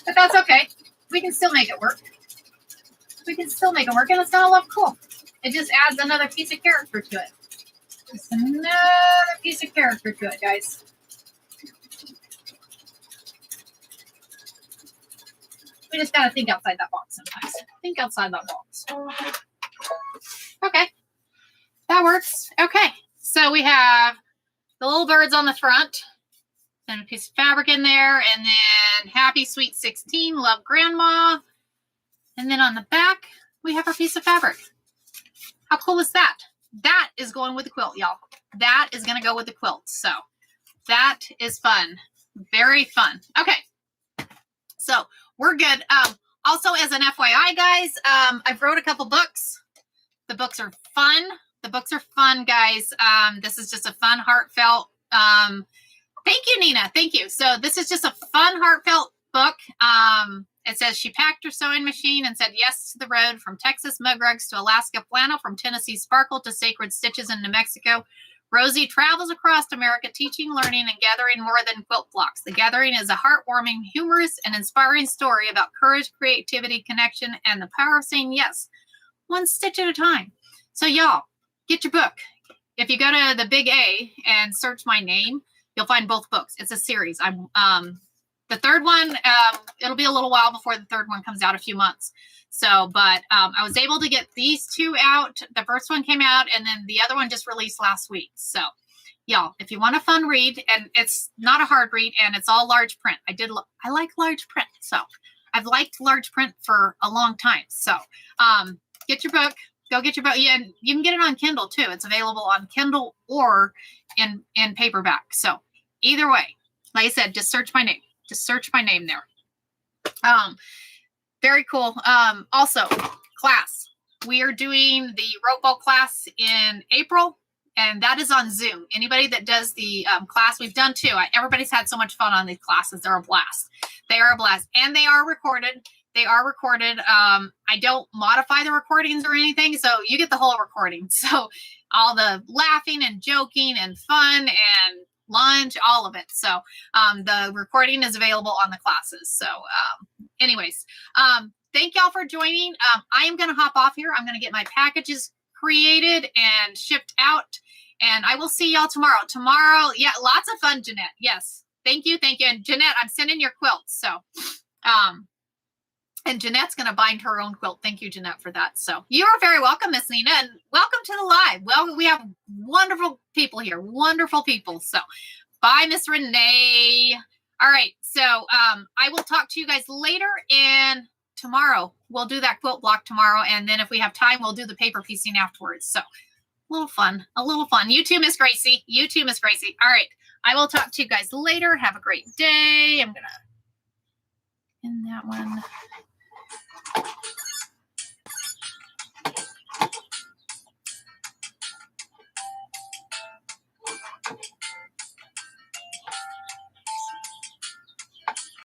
but that's okay. We can still make it work. We can still make it work, and it's gonna look cool. It just adds another piece of character to it. Just another piece of character to it, guys. We just gotta think outside that box sometimes. Think outside that box. Okay. That works. Okay, so we have the little birds on the front, then a piece of fabric in there, and then Happy Sweet 16, Love Grandma. And then on the back, we have our piece of fabric. How cool is that? That is going with the quilt, y'all. That is going to go with the quilt. So that is fun. Very fun. Okay, so we're good. Also, as an FYI, guys, I've wrote a couple books. The books are fun. The books are fun, guys. This is just a fun, heartfelt. Thank you, Nina. Thank you. So this is just a fun, heartfelt book. It says she packed her sewing machine and said yes to the road, from Texas mug rugs to Alaska flannel, from Tennessee sparkle to sacred stitches in New Mexico. Rosie travels across America teaching, learning, and gathering more than quilt blocks. The Gathering is a heartwarming, humorous, and inspiring story about courage, creativity, connection, and the power of saying yes, one stitch at a time. So y'all, get your book. If you go to the big A and search my name, you'll find both books. It's a series. The third one, it'll be a little while before the third one comes out, a few months. So, but I was able to get these two out. The first one came out, and then the other one just released last week. So, y'all, if you want a fun read, and it's not a hard read, and it's all large print. I like large print. So, I've liked large print for a long time. So, get your book. Go get your book. Yeah, and you can get it on Kindle too. It's available on Kindle or in paperback. So, either way, like I said, just search my name. Just search my name there. Very cool. Also, class. We are doing the rope bowl class in April, and that is on Zoom. Anybody that does the class, we've done two. Everybody's had so much fun on these classes. They're a blast. They are a blast, and they are recorded. They are recorded. I don't modify the recordings or anything, so you get the whole recording. So all the laughing and joking and fun and lunch, all of it. So the recording is available on the classes. So anyways, thank y'all for joining. I am going to hop off here. I'm going to get my packages created and shipped out, and I will see y'all tomorrow. Tomorrow, yeah, lots of fun, Jeanette. Yes. Thank you. Thank you. And Jeanette, I'm sending your quilts. So, and Jeanette's going to bind her own quilt. Thank you, Jeanette, for that. So you are very welcome, Miss Nina, and welcome to the live. Well, we have wonderful people here, wonderful people. So bye, Miss Renee. All right. So I will talk to you guys later, and tomorrow we'll do that quilt block tomorrow. And then if we have time, we'll do the paper piecing afterwards. So a little fun, a little fun. You too, Miss Gracie. You too, Miss Gracie. All right. I will talk to you guys later. Have a great day. I'm going to end that one.